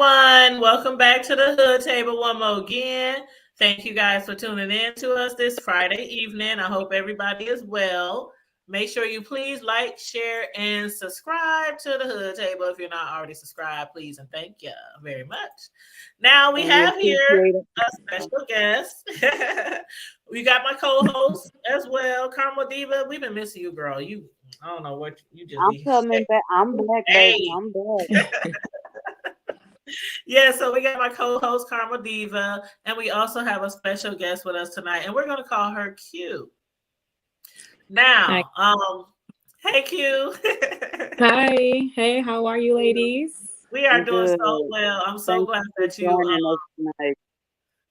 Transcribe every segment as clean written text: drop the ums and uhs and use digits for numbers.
everyone. Welcome back to the Hood Table one more again. Thank you guys for tuning in to us this Friday evening. I hope everybody is well. Make sure you please like, share, and subscribe to the Hood Table. If you're not already subscribed, please and thank you very much. Now we have here a special guest. We got my co-host as well, Karma Diva. We've been missing you, girl. I don't know what you just. I'm coming back. I'm back, baby. I'm back. Yeah, so we got my co-host Karma Diva, and we also have a special guest with us tonight, and we're gonna call her Q. Now, hey Q. Hi, hey, how are you, ladies? We are doing so well. I'm so glad that you joining us tonight.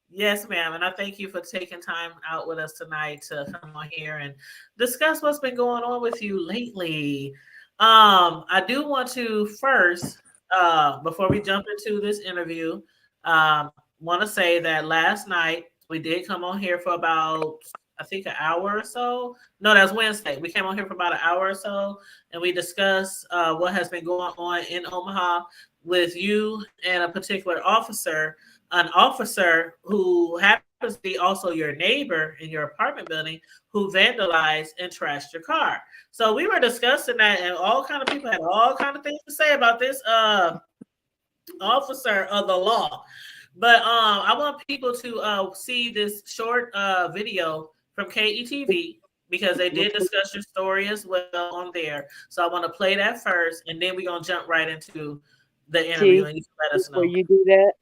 Yes, ma'am, and I thank you for taking time out with us tonight to come on here and discuss what's been going on with you lately. I do want to first, before we jump into this interview, want to say that last night we did come on here for about, I think, an hour or so. No, that's Wednesday. We came on here for about an hour or so, and we discussed what has been going on in Omaha with you and a particular officer, an officer who happens to be also your neighbor in your apartment building, who vandalized and trashed your car. So we were discussing that, and all kind of people had all kind of things to say about this officer of the law. But I want people to see this short video from KETV because they did discuss your story as well on there. So I want to play that first, and then we're gonna jump right into the interview, and you can let us know. Before you do that,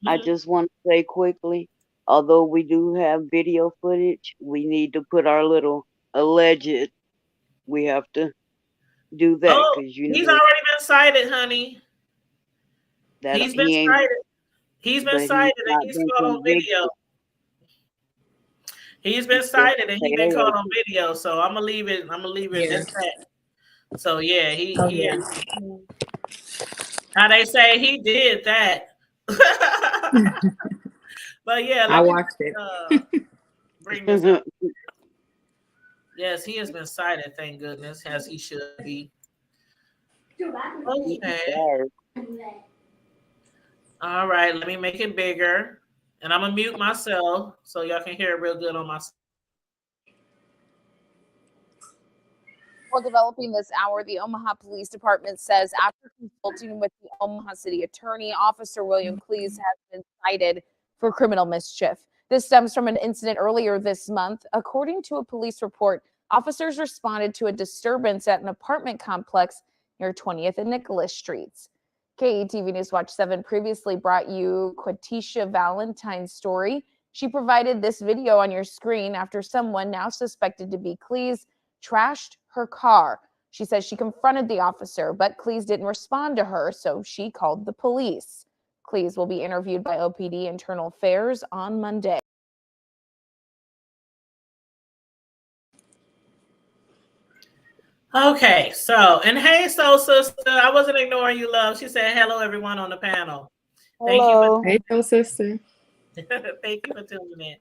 I just want to say quickly, although we do have video footage, we need to put our little alleged. We have to do that because he's already been cited, honey. He's been cited. He's been cited and he's caught on video. He's been cited and he's been caught on video. So I'm gonna leave it. Just that. So yeah, he. How they say he did that. But yeah, I watched it. Bring this up. Yes, he has been cited. Thank goodness, as he should be. Okay. All right, let me make it bigger. And I'm going to mute myself so y'all can hear it real good on my. While developing this hour, the Omaha Police Department says after consulting with the Omaha City Attorney, Officer William Klees has been cited for criminal mischief. This stems from an incident earlier this month. According to a police report, officers responded to a disturbance at an apartment complex near 20th and Nicholas Streets. KETV News Watch 7 previously brought you Quatisha Valentine's story. She provided this video on your screen after someone now suspected to be Klees trashed her car. She says she confronted the officer, but Klees didn't respond to her, so she called the police. Klees will be interviewed by OPD Internal Affairs on Monday. Okay, so, and hey, so sister, I wasn't ignoring you, love. She said hello, everyone on the panel. Hello. Hey, sister. Thank you for tuning in.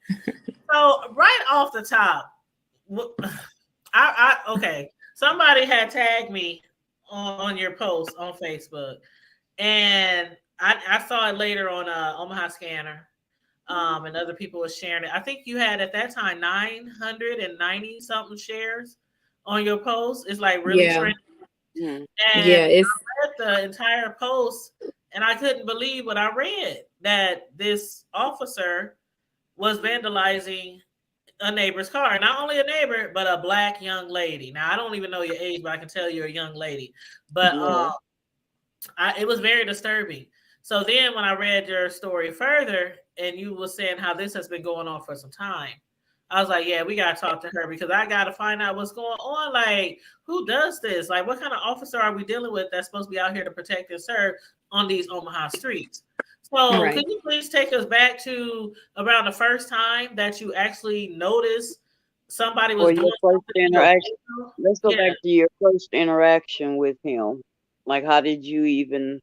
So, right off the top, okay, somebody had tagged me on your post on Facebook, and I saw it later on Omaha Scanner, and other people were sharing it. I think you had at that time 990 something shares on your post. It's like really trendy. And it's I read the entire post and I couldn't believe what I read, that this officer was vandalizing a neighbor's car. Not only a neighbor, but a black young lady. Now I don't even know your age, but I can tell you're a young lady. But it was very disturbing. So then when I read your story further and you were saying how this has been going on for some time, I was like, yeah, we got to talk to her because I got to find out what's going on. Like, who does this? Like, what kind of officer are we dealing with that's supposed to be out here to protect and serve on these Omaha streets? So Can you please take us back to around the first time that you actually noticed somebody was doing interaction? Let's go back to your first interaction with him. Like, how did you even?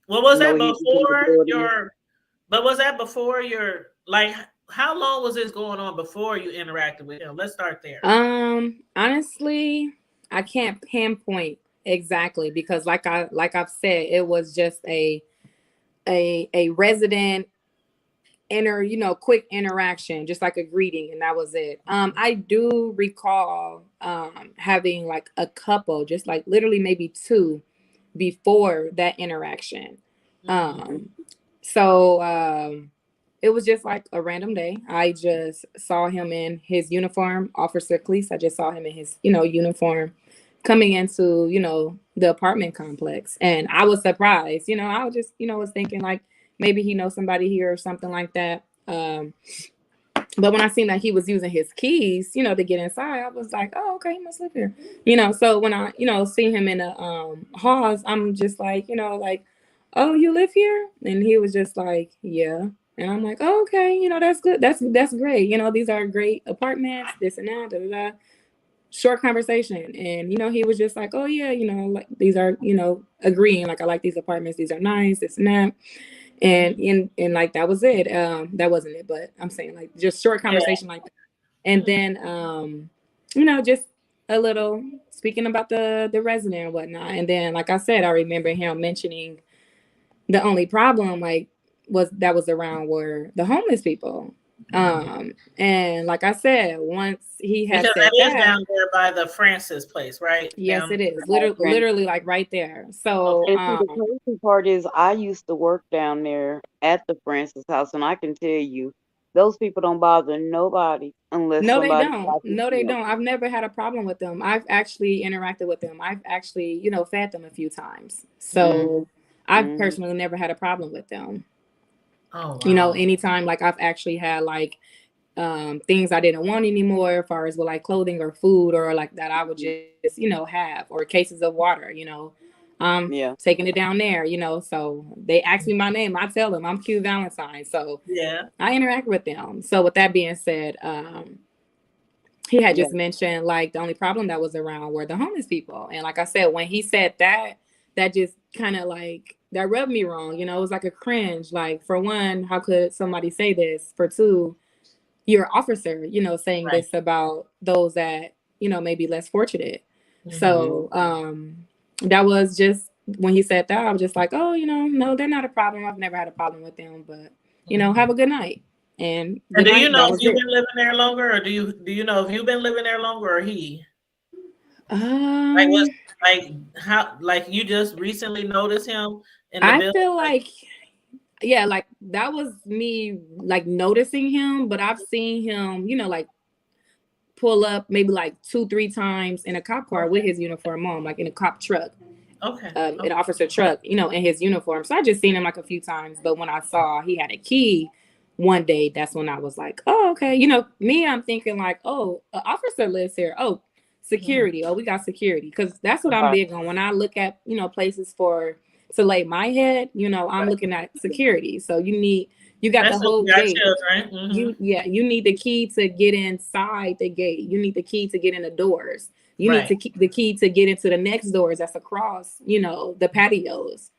What was that before your? But was that before your like? How long was this going on before you interacted with him? Let's start there. Honestly, I can't pinpoint exactly because like I've said, it was just a a resident quick interaction, just like a greeting, and that was it. I do recall having like a couple, just like literally maybe two before that interaction. So it was just like a random day. I just saw him in his uniform, Officer Klees. I just saw him in his, uniform coming into, the apartment complex. And I was surprised, I was just, was thinking like maybe he knows somebody here or something like that. But when I seen that he was using his keys, to get inside, I was like, oh, okay, he must live here. So when I, see him in the halls, I'm just like, like, oh, you live here? And he was just like, yeah. And I'm like, oh, okay, that's good. That's great. These are great apartments, this and that, da, da, da. Short conversation. And, he was just like, oh yeah, like these are, agreeing, like I like these apartments, these are nice, this and that. And like that was it. That wasn't it, but I'm saying like just short conversation like that. And then just a little speaking about the resident and whatnot. And then like I said, I remember him mentioning the only problem was around were the homeless people. And like I said, once he had because said that is that, down there by the Francis place, right? yes, it is literally like right there. So and see, the crazy part is I used to work down there at the Francis house, and I can tell you, those people don't bother nobody unless no, they somebody don't. No, they don't. I've never had a problem with them. I've actually interacted with them. I've actually, fed them a few times. So I've personally never had a problem with them. Oh, wow. Anytime like I've actually had like things I didn't want anymore, as far as with like clothing or food or like that, I would just, have, or cases of water, taking it down there, so they ask me my name, I tell them I'm Q Valentine. So yeah, I interact with them. So with that being said, he had just mentioned like the only problem that was around were the homeless people. And like I said, when he said that, that just kind of like that rubbed me wrong. It was like a cringe. Like, for one, how could somebody say this? For two, you're an officer, saying this about those that, may be less fortunate. So that was just when he said that, I was just like, oh, no, they're not a problem. I've never had a problem with them, but have a good night. And do you know if you've been living there longer, or do you know if you've been living there longer, or he? Like you just recently noticed him in the building? I feel like yeah, like that was me like noticing him, but I've seen him, like pull up maybe like 2-3 times in a cop car with his uniform on, like in a cop truck. An officer truck, in his uniform. So I just seen him like a few times. But when I saw he had a key one day, that's when I was like, oh, okay. Me, I'm thinking like, oh, an officer lives here. Oh, security. Oh, we got security. Because that's what I'm big on. When I look at, places to lay my head, I'm looking at security. So you got the whole gate. You need the key to get inside the gate. You need the key to get in the doors. You need to keep the key to get into the next doors that's across, the patios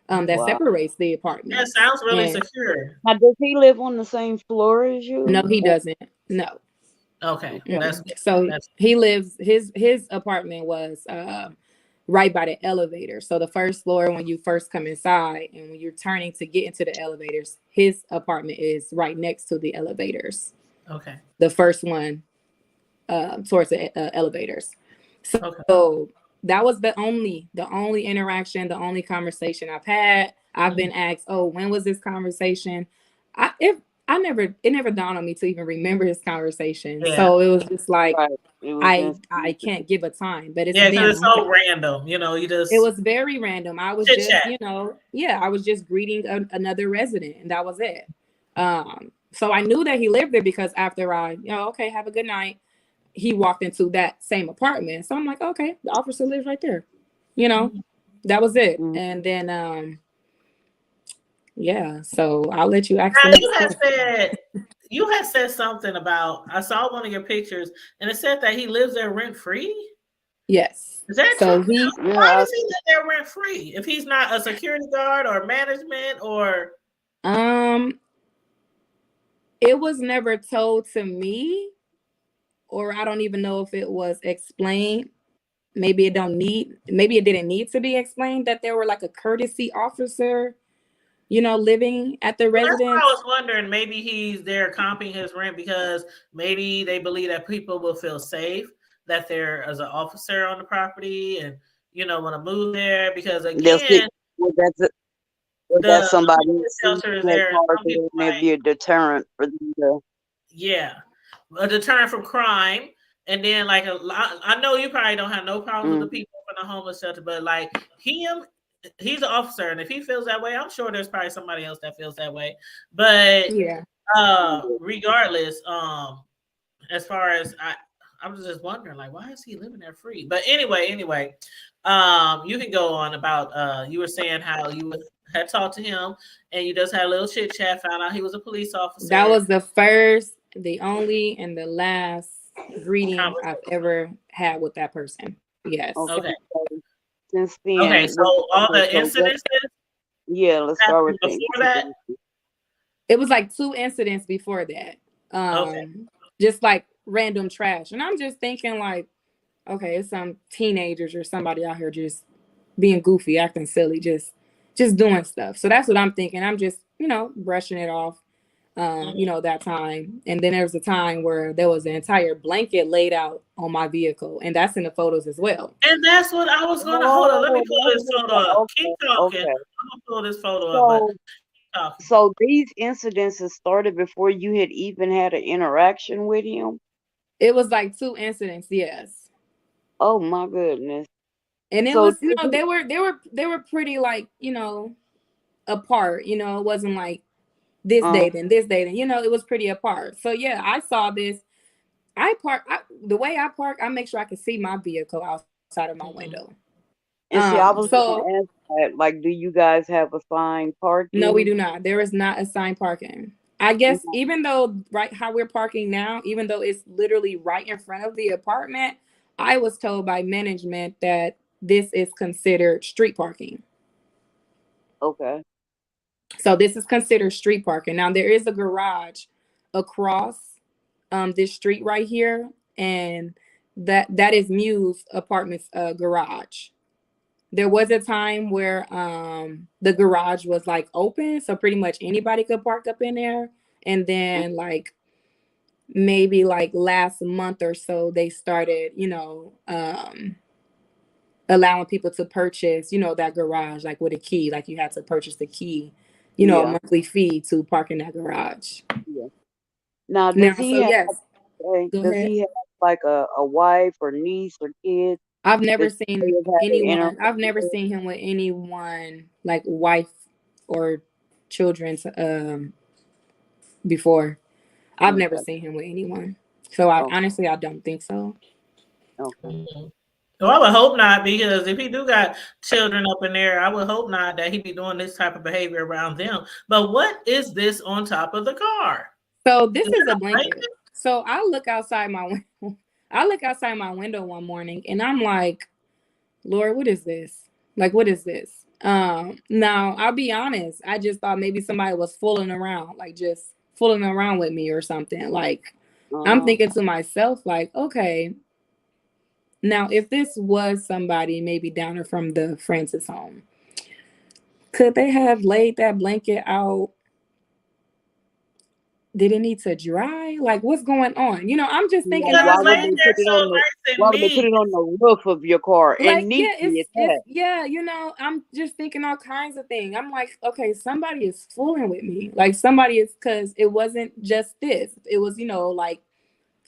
that separates the apartment. That sounds really secure. Now, does he live on the same floor as you? No, he doesn't. No. Okay. He lives, his apartment was right by the elevator. So the first floor, when you first come inside and when you're turning to get into the elevators, his apartment is right next to the elevators. Okay. The first one towards the elevators. So that was the only interaction, the only conversation I've had. I've been asked, oh, when was this conversation? It never dawned on me to even remember his conversation. Yeah. So it was just like, I can't give a time, but it's so random, you just. It was very random. I was just, I was just greeting another resident, and that was it. So I knew that he lived there because after I, okay, have a good night, he walked into that same apartment. So I'm like, okay, the officer lives right there. That was it. And then, so I'll let you ask. You had said something about, I saw one of your pictures and it said that he lives there rent free. Yes. Is that true? Why does he live there rent free if he's not a security guard or management or? It was never told to me, or I don't even know if it was explained. Maybe it didn't need to be explained that there were like a courtesy officer, living at the Well, that's what residence. I was wondering. Maybe he's there comping his rent because maybe they believe that people will feel safe that there is an officer on the property and want to move there because They'll see. again, Well, that's the somebody homeless sees shelter is that there and car some there, people and it'd be a deterrent for them to. yeah, a deterrent from crime. And then like I know you probably don't have no problems with the people from the homeless shelter, but like he's an officer, and if he feels that way, I'm sure there's probably somebody else that feels that way. But Yeah. regardless, as far as I was just wondering, like, why is he living there free? But anyway, you can go on about you were saying how you had talked to him and you just had a little chit chat, found out he was a police officer. That was the first, the only, and the last greeting I've ever had with that person. Yes. Okay. So since then, okay, so all the incidences let's start with before that. It was like 2 incidents before that. Just like random trash. And I'm just thinking like, okay, it's some teenagers or somebody out here just being goofy, acting silly, just doing stuff. So that's what I'm thinking. I'm just, brushing it off. That time. And then there was a time where there was an entire blanket laid out on my vehicle. And that's in the photos as well. And that's what I was gonna hold on. Let me pull this photo up. Keep talking. Okay. I'm gonna pull this photo up, but keep talking. So these incidences started before you had even had an interaction with him? It was like 2 incidents, yes. Oh my goodness. And it was, they were pretty like, apart, it wasn't like this day, then this day, then, it was pretty apart. So yeah, I saw this. The way I park, I make sure I can see my vehicle outside of my window. And see, I was going to ask that, like, do you guys have assigned parking? No, we do not. There is not assigned parking. I guess even though how we're parking now, even though it's literally right in front of the apartment, I was told by management that this is considered street parking. Okay. So this is considered street parking. Now there is a garage across this street right here, and that is Muse Apartments garage. There was a time where the garage was like open, so pretty much anybody could park up in there. And then like maybe like last month or so, they started, allowing people to purchase, that garage, like with a key, like you had to purchase the key, a monthly fee to park in that garage. Yeah. Now, does he have like a wife or niece or kid? I've never seen anyone. I've never seen him with anyone like wife or children before. I've never seen him with anyone. So honestly, I don't think so. Okay. Well, I would hope not, because if he do got children up in there, I would hope not that he be doing this type of behavior around them. But what is this on top of the car? So this is a blanket. So I look outside my window. I look outside my window one morning and I'm like, Lord, what is this? Like, what is this? Now I'll be honest. I just thought maybe somebody was fooling around, like just fooling around with me or something. Like, I'm thinking to myself, like, okay, now if this was somebody maybe down from the Francis home, could they have laid that blanket out? Did it need to dry? Like, what's going on? I'm just thinking. Why would they put it on the roof of your car? Like, I'm just thinking all kinds of things. I'm like, okay, somebody is fooling with me. Like, somebody is, because it wasn't just this. It was, like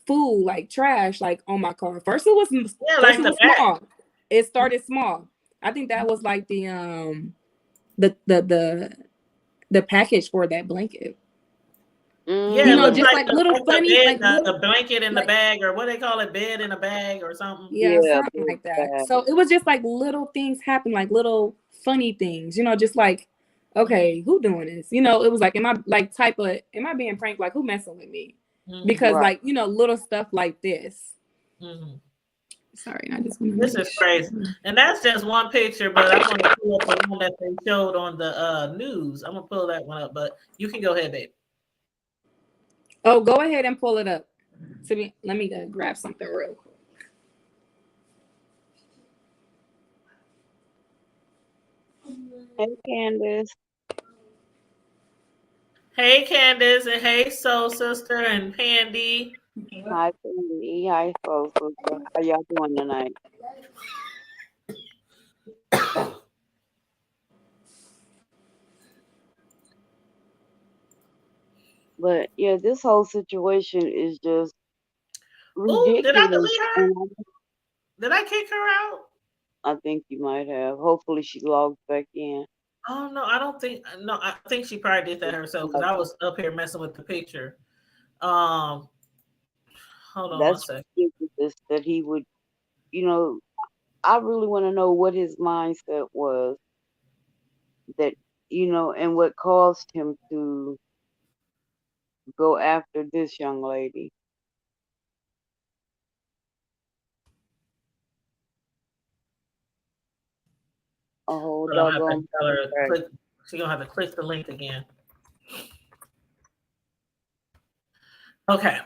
food, like trash, like on my car. First, it was small. It started small. I think that was like the package for that blanket. Yeah, just like little funny, bed, like the blanket in the bag, or what they call it, bed in a bag or something. Yeah, something like that. So it was just like little things happen, like little funny things, just like, okay, who doing this? It was like, am I being pranked? Like, who messing with me? Because like, little stuff like this. Sorry, I just want to. This is crazy, and that's just one picture. But I want to pull up the one that they showed on the news. I'm gonna pull that one up, but you can go ahead, babe. Oh, go ahead and pull it up. Let me grab something real quick. Hey, Candace. Hey, Candace, and hey, Soul Sister, and Pandy. Hi, Cindy. Hi, Soul Sister. How y'all doing tonight? But yeah, this whole situation is just Oh, did I ridiculous. delete her? And Did I kick her out? I think you might have. Hopefully she logs back in. Oh no, I don't think. No, I think she probably did that herself because I was up here messing with the picture. Um, hold on one That's second. ridiculous that he would, you know, I really want to know what his mindset was that, and what caused him to go after this young lady. A whole But I'll have to doggone tell her right. click. She's gonna have to click the link again. Okay.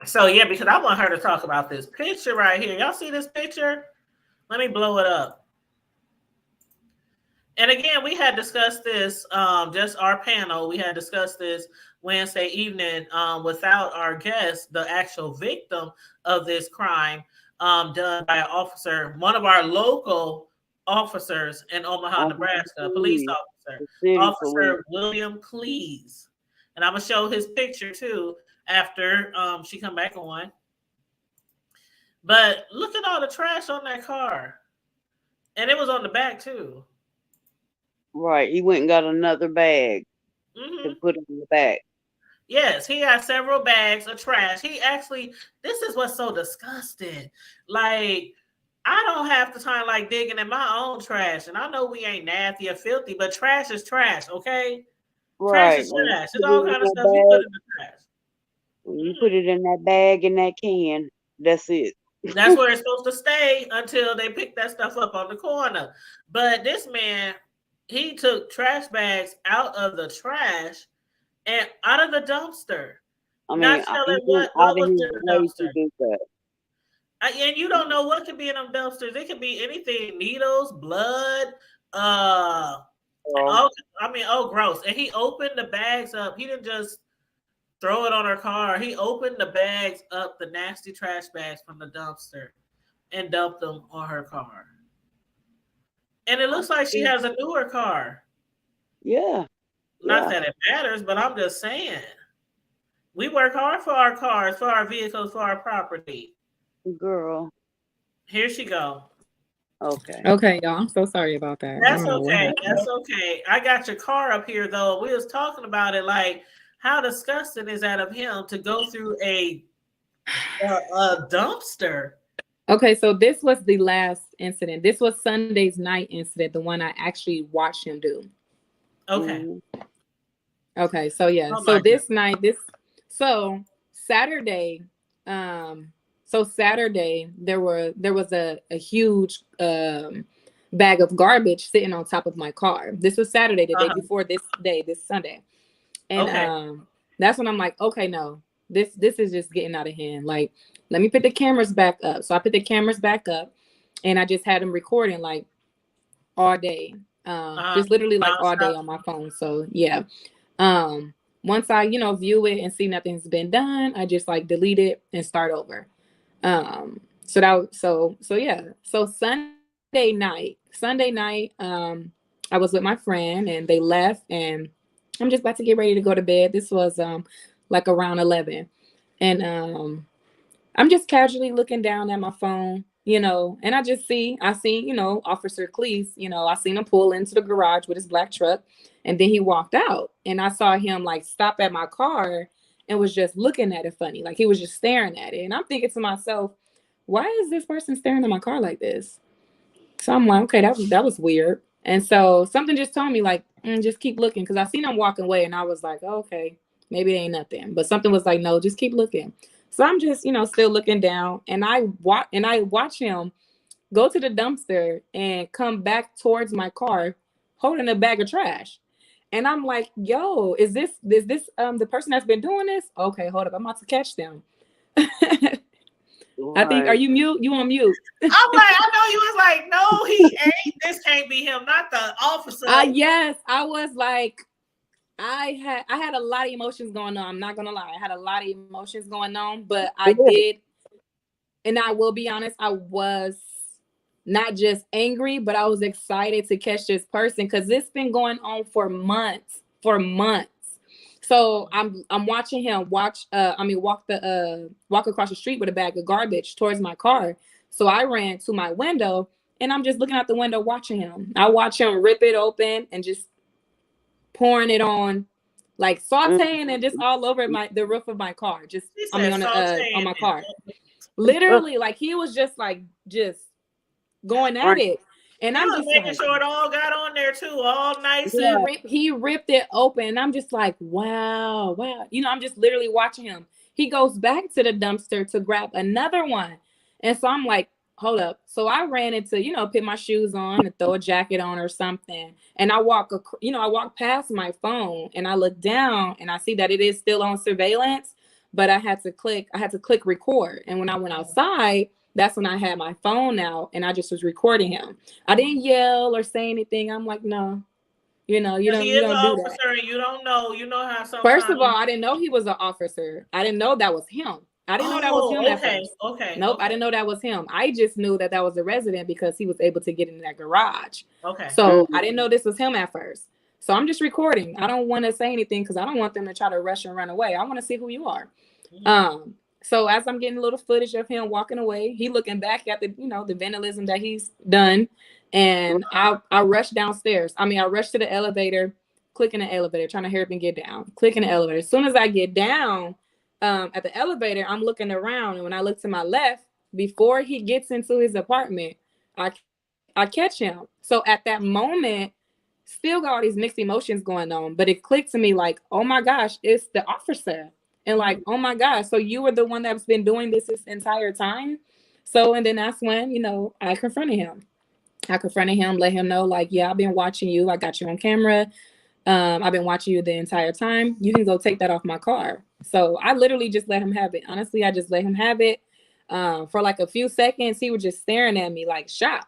So yeah, because I want her to talk about this picture right here. Y'all see this picture? Let me blow it up. And again, we had discussed this, just our panel. We had discussed this Wednesday evening without our guest, the actual victim of this crime done by an officer, one of our local officers in Omaha, Nebraska, police officer, The city police. Officer William Klees. And I'm going to show his picture too after she come back on. But look at all the trash on that car. And it was on the back too. Right. He went and got another bag to put on the back. Yes, he has several bags of trash. He actually, this is what's so disgusting. Like, I don't have the time like digging in my own trash. And I know we ain't nasty or filthy, but trash is trash, okay? Trash Right. is When trash. you It's put all it in kind of that stuff you put bag, in the trash. when you put it in that bag in that can, that's it. That's where it's supposed to stay until they pick that stuff up on the corner. But this man, he took trash bags out of the trash and out of the dumpster. I mean, Not telling he went what out of was his in the way to dumpster. do that. And you don't know what could be in them dumpsters. It could be anything: needles, blood. Uh, Girl, gross. And he opened the bags up. He didn't just throw it on her car. He opened the bags up, the nasty trash bags from the dumpster, and dumped them on her car. And it looks like she has a newer car. yeah, Not yeah, that it matters, but I'm just saying. We work hard for our cars, for our vehicles, for our property. girl. Here she go. Okay. Okay, y'all. I'm so sorry about that. I That's don't know what okay. happened. That's okay. I got your car up here though. We was talking about it, like how disgusting is that of him to go through a dumpster. Okay, so this was the last incident. This was Sunday's night incident, the one I actually watched him do. Okay. Okay, so yeah. Oh So my this night, so Saturday, Saturday there was a huge bag of garbage sitting on top of my car. This was Saturday, the day before this Sunday. And that's when I'm like, okay, no, this is just getting out of hand. Like, let me put the cameras back up. So I put the cameras back up and I just had them recording like all day. Just literally like all day on my phone. So yeah. Once I, view it and see nothing's been done, I just like delete it and start over. So yeah. So Sunday night, I was with my friend and they left and I'm just about to get ready to go to bed. This was like around 11. And I'm just casually looking down at my phone, and I seen, Officer Klees, I seen him pull into the garage with his black truck and then he walked out and I saw him like stop at my car and was just looking at it funny. Like he was just staring at it. And I'm thinking to myself, why is this person staring at my car like this? So I'm like, okay, that was weird. And so something just told me like, just keep looking. Cause I seen him walking away and I was like, oh, okay, maybe it ain't nothing. But something was like, no, just keep looking. So I'm just, still looking down and I watch him go to the dumpster and come back towards my car holding a bag of trash. And I'm like, yo, is this the person that's been doing this? Okay, hold up. I'm about to catch them. I think, are you mute? You on mute? I'm like, I know you was like, no, he ain't. This can't be him, not the officer. Yes, I was like, I had a lot of emotions going on. I'm not gonna lie. I had a lot of emotions going on, but I did, and I will be honest, I was not just angry, but I was excited to catch this person because it's been going on for months. So I'm watching him walk across the street with a bag of garbage towards my car. So I ran to my window and I'm just looking out the window watching him. I watch him rip it open and just pouring it on, like sauteing and just all over the roof of my car. Just on my car. Literally, like he was just going at it. And I'm just making sure it all got on there too, all nice. He ripped it open, and I'm just like, wow. I'm just literally watching him. He goes back to the dumpster to grab another one, and so I'm like, hold up. So I ran into, put my shoes on and throw a jacket on or something, and I walk past my phone, and I look down, and I see that it is still on surveillance, but I had to click record, and when I went outside, that's when I had my phone out and I just was recording him. I didn't yell or say anything. I'm like, no, you don't do that. And you don't know. You know how sometimes. First of all, I didn't know he was an officer. I didn't know that was him. I didn't know that was him at first. Okay. Nope, I didn't know that was him. I just knew that was a resident because he was able to get in that garage. Okay. So I didn't know this was him at first. So I'm just recording. I don't want to say anything because I don't want them to try to rush and run away. I want to see who you are. Mm-hmm. So as I'm getting a little footage of him walking away, he looking back at the vandalism that he's done. And I rushed downstairs. I rushed to the elevator, clicking the elevator, trying to hurry up and get down, clicking the elevator. As soon as I get down at the elevator, I'm looking around. And when I look to my left, before he gets into his apartment, I catch him. So at that moment, still got all these mixed emotions going on. But it clicked to me like, oh my gosh, it's the officer. And like, oh my gosh, so you were the one that's been doing this entire time? So, and then that's when, I confronted him. Let him know, like, yeah, I've been watching you. I got you on camera. I've been watching you the entire time. You can go take that off my car. So I literally just let him have it. Honestly, I just let him have it. For like a few seconds, he was just staring at me like shocked.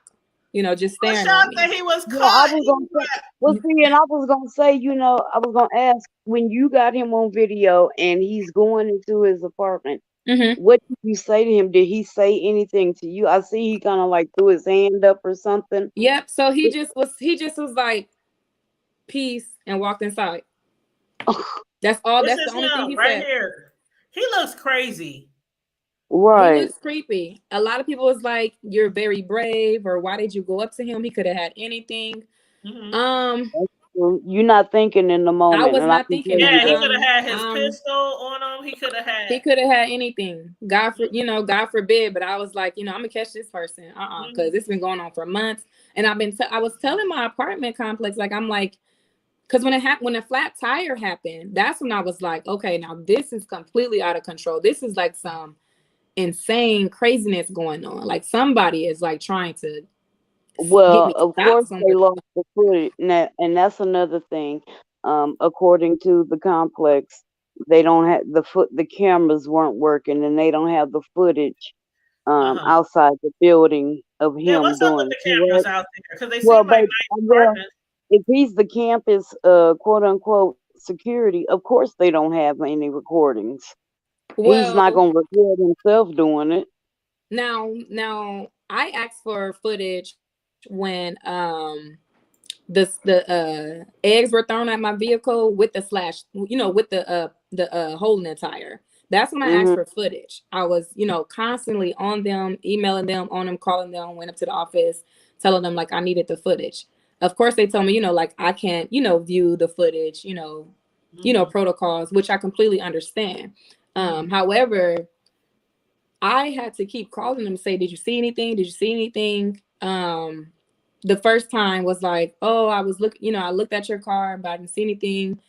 Just staring at me. That he was caught. I was gonna say, I was gonna ask, when you got him on video and he's going into his apartment, what did you say to him? Did he say anything to you? I see he kind of like threw his hand up or something. Yep. So he just was like, peace, and walked inside. That's all. That's the only thing he said. Here. He looks crazy. Right. He looks creepy. A lot of people was like, you're very brave, or why did you go up to him? He could have had anything. You're not thinking in the moment. I was not thinking. Yeah, he could have had his pistol on him. He could have had anything. God forbid. But I was like, I'm gonna catch this person. Because it's been going on for months. And I was telling my apartment complex, like, I'm like, because when the flat tire happened, that's when I was like, okay, now this is completely out of control. This is like some insane craziness going on. Like somebody is like trying to. Well, of course they lost the footage, and that's another thing. According to the complex, they don't have the cameras weren't working, and they don't have the footage outside the building of him what's doing. Up with the cameras out there? Because they seem like if he's the campus quote unquote security, of course they don't have any recordings. He's not gonna record himself doing it. Now I asked for footage when the eggs were thrown at my vehicle with the slash, with the hole in the tire. That's when I asked for footage. I was, constantly on them, emailing them, on them, calling them, went up to the office, telling them like I needed the footage. Of course, they told me, like I can't, view the footage, protocols, which I completely understand. However, I had to keep calling them, say, did you see anything? Did you see anything? The first time was like, oh, I was looking, I looked at your car, but I didn't see anything.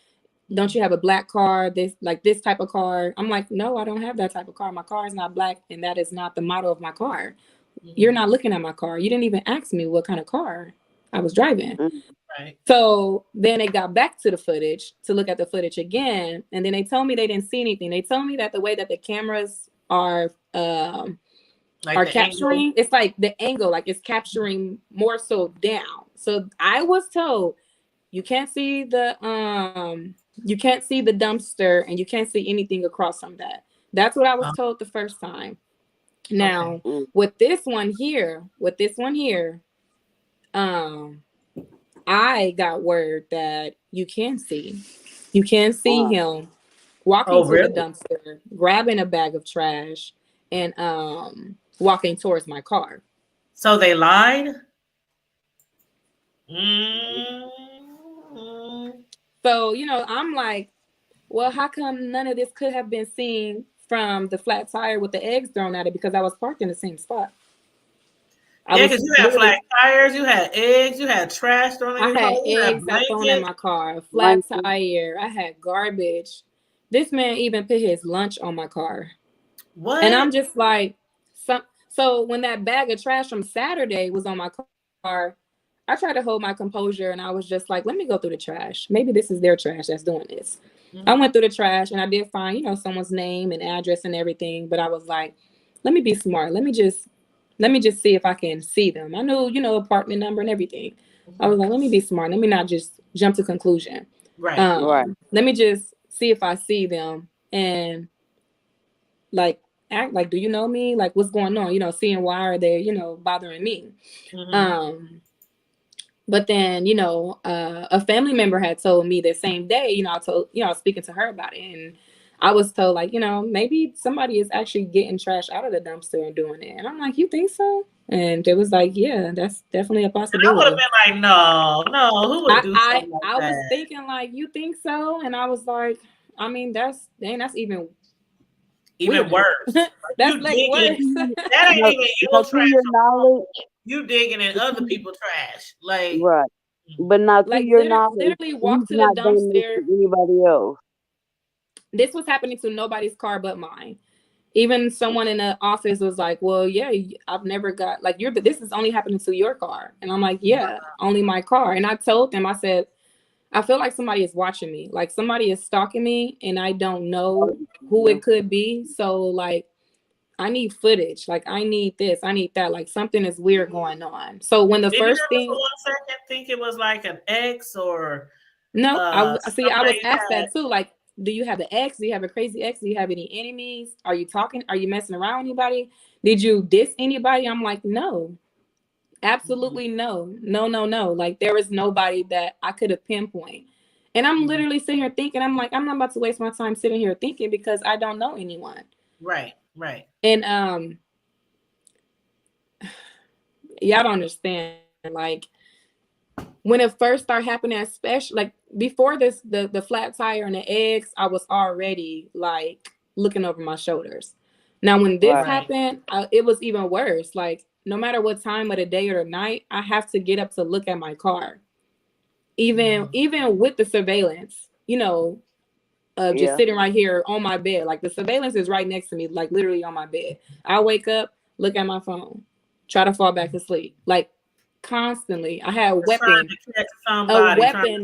Don't you have a black car? This type of car? I'm like, no, I don't have that type of car. My car is not black, and that is not the model of my car. You're not looking at my car. You didn't even ask me what kind of car I was driving. Right. So then they got back to the footage to look at the footage again, and then they told me they didn't see anything. They told me that the way that the cameras are capturing, angle. It's like the angle, like it's capturing more so down. So I was told you can't see the You can't see the dumpster and you can't see anything across from that. That's what I was told the first time. Now, with this one here, I got word that you can see him walking to the dumpster, grabbing a bag of trash, and walking towards my car. So they lied? Mm-hmm. So, I'm like, well, how come none of this could have been seen from the flat tire with the eggs thrown at it, because I was parked in the same spot. Yeah, because you had flat tires, you had eggs, you had trash thrown in your car. I had eggs thrown in my car, a flat tire, I had garbage. This man even put his lunch on my car. What? And I'm just like, so when that bag of trash from Saturday was on my car, I tried to hold my composure and I was just like, let me go through the trash. Maybe this is their trash that's doing this. I went through the trash and I did find, someone's name and address and everything. But I was like, let me be smart. Let me just see if I can see them. I knew, apartment number and everything. I was like, let me be smart. Let me not just jump to conclusion. Right. Let me just see if I see them and like act like, do you know me? Like, what's going on? Seeing why are they, bothering me? But then, a family member had told me the same day, I was speaking to her about it. And I was told, like, maybe somebody is actually getting trash out of the dumpster and doing it. And I'm like, you think so? And it was like, yeah, that's definitely a possibility. And I would have been like, no, who would do something like I that? was thinking, like, you think so? And I was like, I mean, that's even worse. That's like worse. That ain't even your trash. You digging in other people's trash, like right. But not to your knowledge, literally walk to the dumpster. Anybody else? This was happening to nobody's car but mine. Even someone in the office was like, well, yeah, I've never got, like, this is only happening to your car. And I'm like, yeah, only my car. And I told them, I said, I feel like somebody is watching me. Like, somebody is stalking me and I don't know who it could be. So, like, I need footage. Like, I need this. I need that. Like, something is weird going on. So when the first thing, for 1 second, think it was like an ex or no, I was asked that too. Like, do you have an ex? Do you have a crazy ex? Do you have any enemies? Are you talking? Are you messing around with anybody? Did you diss anybody? I'm like, no, absolutely no. Like, there is nobody that I could have pinpointed. And I'm literally sitting here thinking, I'm like, I'm not about to waste my time sitting here thinking because I don't know anyone. Right. And y'all don't understand. Like, when it first started happening, especially like before this, the flat tire and the eggs, I was already like looking over my shoulders. Now, when this happened, it was even worse. Like, no matter what time of the day or the night, I have to get up to look at my car. Even with the surveillance, just sitting right here on my bed. Like, the surveillance is right next to me, like literally on my bed. I wake up, look at my phone, try to fall back to sleep. Like, constantly. I had a weapon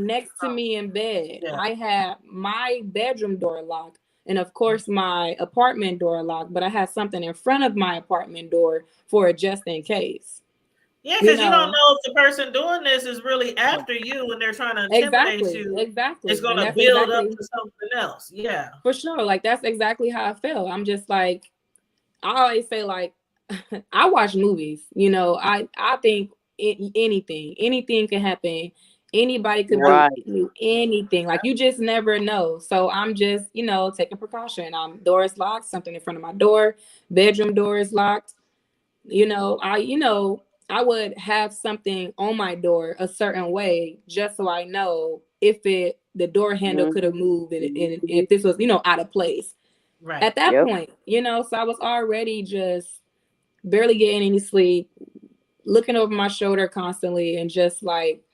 next to me in bed. Yeah. I had my bedroom door locked and of course my apartment door locked, but I had something in front of my apartment door for a just in case. Yeah, because you don't know if the person doing this is really after you and they're trying to intimidate you. Exactly. It's going to build up to something else. Yeah. For sure. Like, that's exactly how I felt. I'm just like, I always say, like, I watch movies, I think anything can happen. Anybody could do anything. Like, you just never know. So I'm just, taking precaution. Door is locked, something in front of my door, bedroom door is locked. I would have something on my door a certain way just so I know if the door handle could have moved and if this was, out of place. Right. At that point, so I was already just barely getting any sleep, looking over my shoulder constantly, and just like,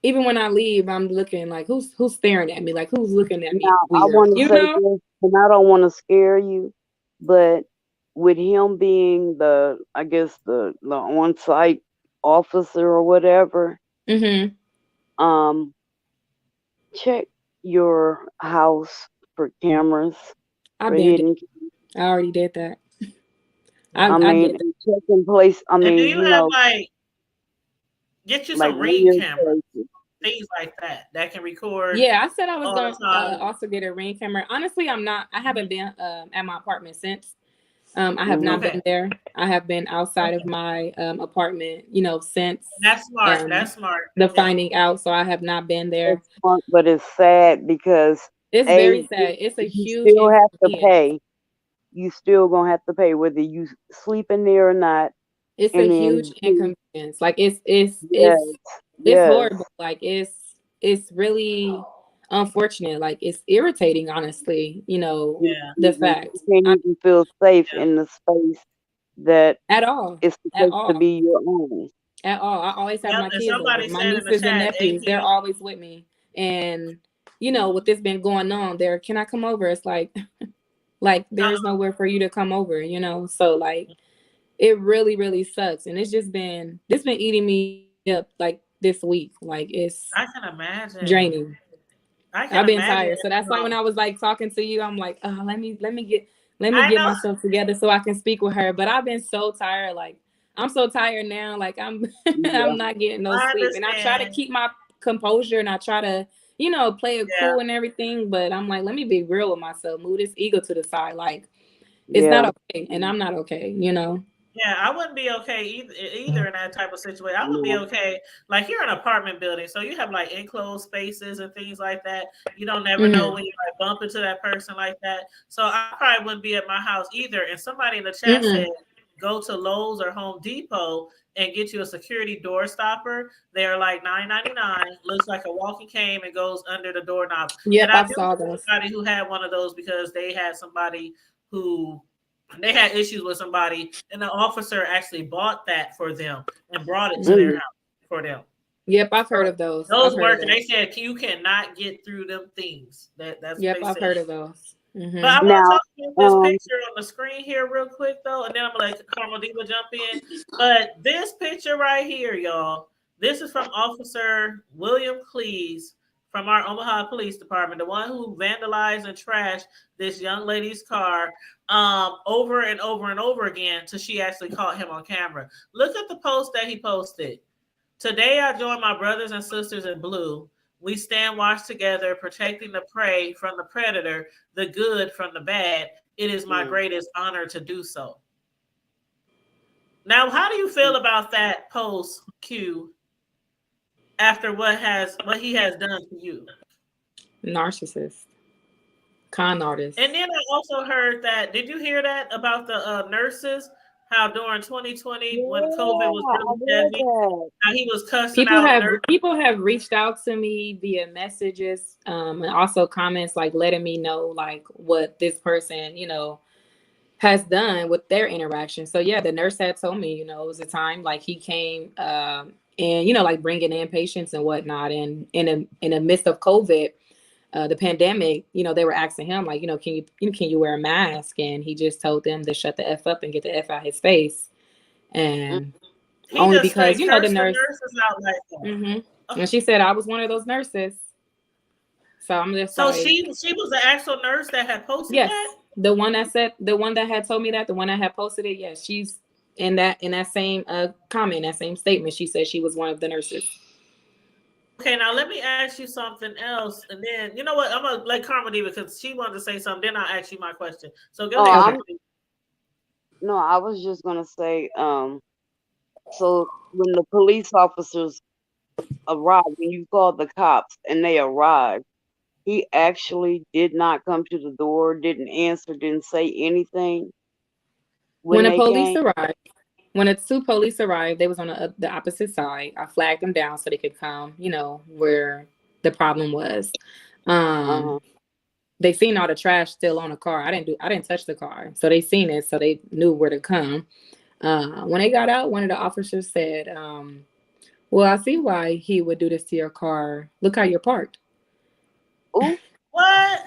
even when I leave, I'm looking like, who's staring at me? Like, who's looking at me? Now, weird, I want to say this, and I don't want to scare you, but with him being the on-site officer or whatever, check your house for cameras. I already did that. I mean, checking place. I mean, and do you have like get you some ring cameras? things like that can record. Yeah, I said I was all going the to time. also get a Ring camera. Honestly, I'm not. I haven't been at my apartment since. I have not Okay. been there. I have been outside of my apartment, you know, since That's smart. That's smart. the Yeah. finding out. So I have not been there. It's fun, but it's sad because It's very sad. It's a you huge still have to inconvenience. pay. You still gonna have to pay whether you sleep in there or not. It's And a then huge inconvenience. Like it's yes, it's yes, horrible. Like it's really unfortunate. Like it's irritating, honestly. You know, Yeah. the fact you can't even feel safe Yeah. in the space that at all, is at supposed to all, be your own. at all. I always have Yep. my And kids over. somebody My said in the nieces and chat, nephews, they're AP. always with me. And you know, with this been going on, can I come over? It's like like there's nowhere for you to come over, you know. So like it really, really sucks. And it's been eating me up like this week. Like it's I can imagine. draining. I can I've been imagine. tired. So that's why when I was like talking to you, I'm like, oh, let me get I know. myself together so I can speak with her. But I've been so tired. Like I'm so tired now. Like I'm Yeah. I'm not getting no I sleep. And I try to understand. keep my composure and I try to, you know, play it Yeah. cool and everything. But I'm like, let me be real with myself. Move this ego to the side. Like it's Yeah. not okay. And I'm not okay, you know. Yeah, I wouldn't be okay either in that type of situation. I would be okay. Like you're in an apartment building, so you have like enclosed spaces and things like that. You don't never know when you like bump into that person like that. So I probably wouldn't be at my house either. And somebody in the chat said, go to Lowe's or Home Depot and get you a security door stopper. They're like $9.99. Looks like a walking cane and goes under the doorknob. Yep, And I I do saw know those. somebody who had one of those because they had somebody who they had issues with somebody, and the officer actually bought that for them and brought it to their house for them. Yep, I've heard of those. Those work, and they said you cannot get through them things. That's yep, what they I've said. heard of those. But I want to talk about this picture on the screen here real quick, though, and then I'm gonna let Carmel Diva jump in. But this picture right here, y'all, this is from Officer William Klees from our Omaha Police Department, the one who vandalized and trashed this young lady's car over and over and over again till she actually caught him on camera. Look at the post that he posted. Today, I join my brothers and sisters in blue. We stand watch together, protecting the prey from the predator, the good from the bad. It is my greatest honor to do so. Now, how do you feel about that post, Q, after what he has done to you? Narcissist. Con artist. And then I also heard that, did you hear that about the nurses? How during 2020, when COVID was really heavy, how he was cussing out nurses? People have reached out to me via messages and also comments like letting me know like what this person, you know, has done with their interaction. So yeah, the nurse had told me, you know, it was a time like he came and, you know, like bringing in patients and whatnot. And in the midst of COVID, the pandemic, you know, they were asking him like, you know, can you wear a mask? And he just told them to shut the F up and get the F out his face. And he only just because, you know, the nurses out like that. And she said, I was one of those nurses. So I'm just so like, she was the actual nurse that had posted that? The one that had told me that, the one that had posted it, yes, she's in that same comment, that same statement. She said she was one of the nurses. Okay, now let me ask you something else, and then you know what? I'm gonna let Carmel Diva because she wanted to say something. Then I'll ask you my question. So go ahead. No, I was just gonna say, so when the police officers arrived, when you called the cops and they arrived, he actually did not come to the door, didn't answer, didn't say anything. When the police arrived, when the two police arrived, they was on the opposite side. I flagged them down so they could come, you know, where the problem was. They seen all the trash still on the car. I didn't touch the car. So they seen it, so they knew where to come. When they got out, one of the officers said, well, I see why he would do this to your car. Look how you're parked. Ooh. What?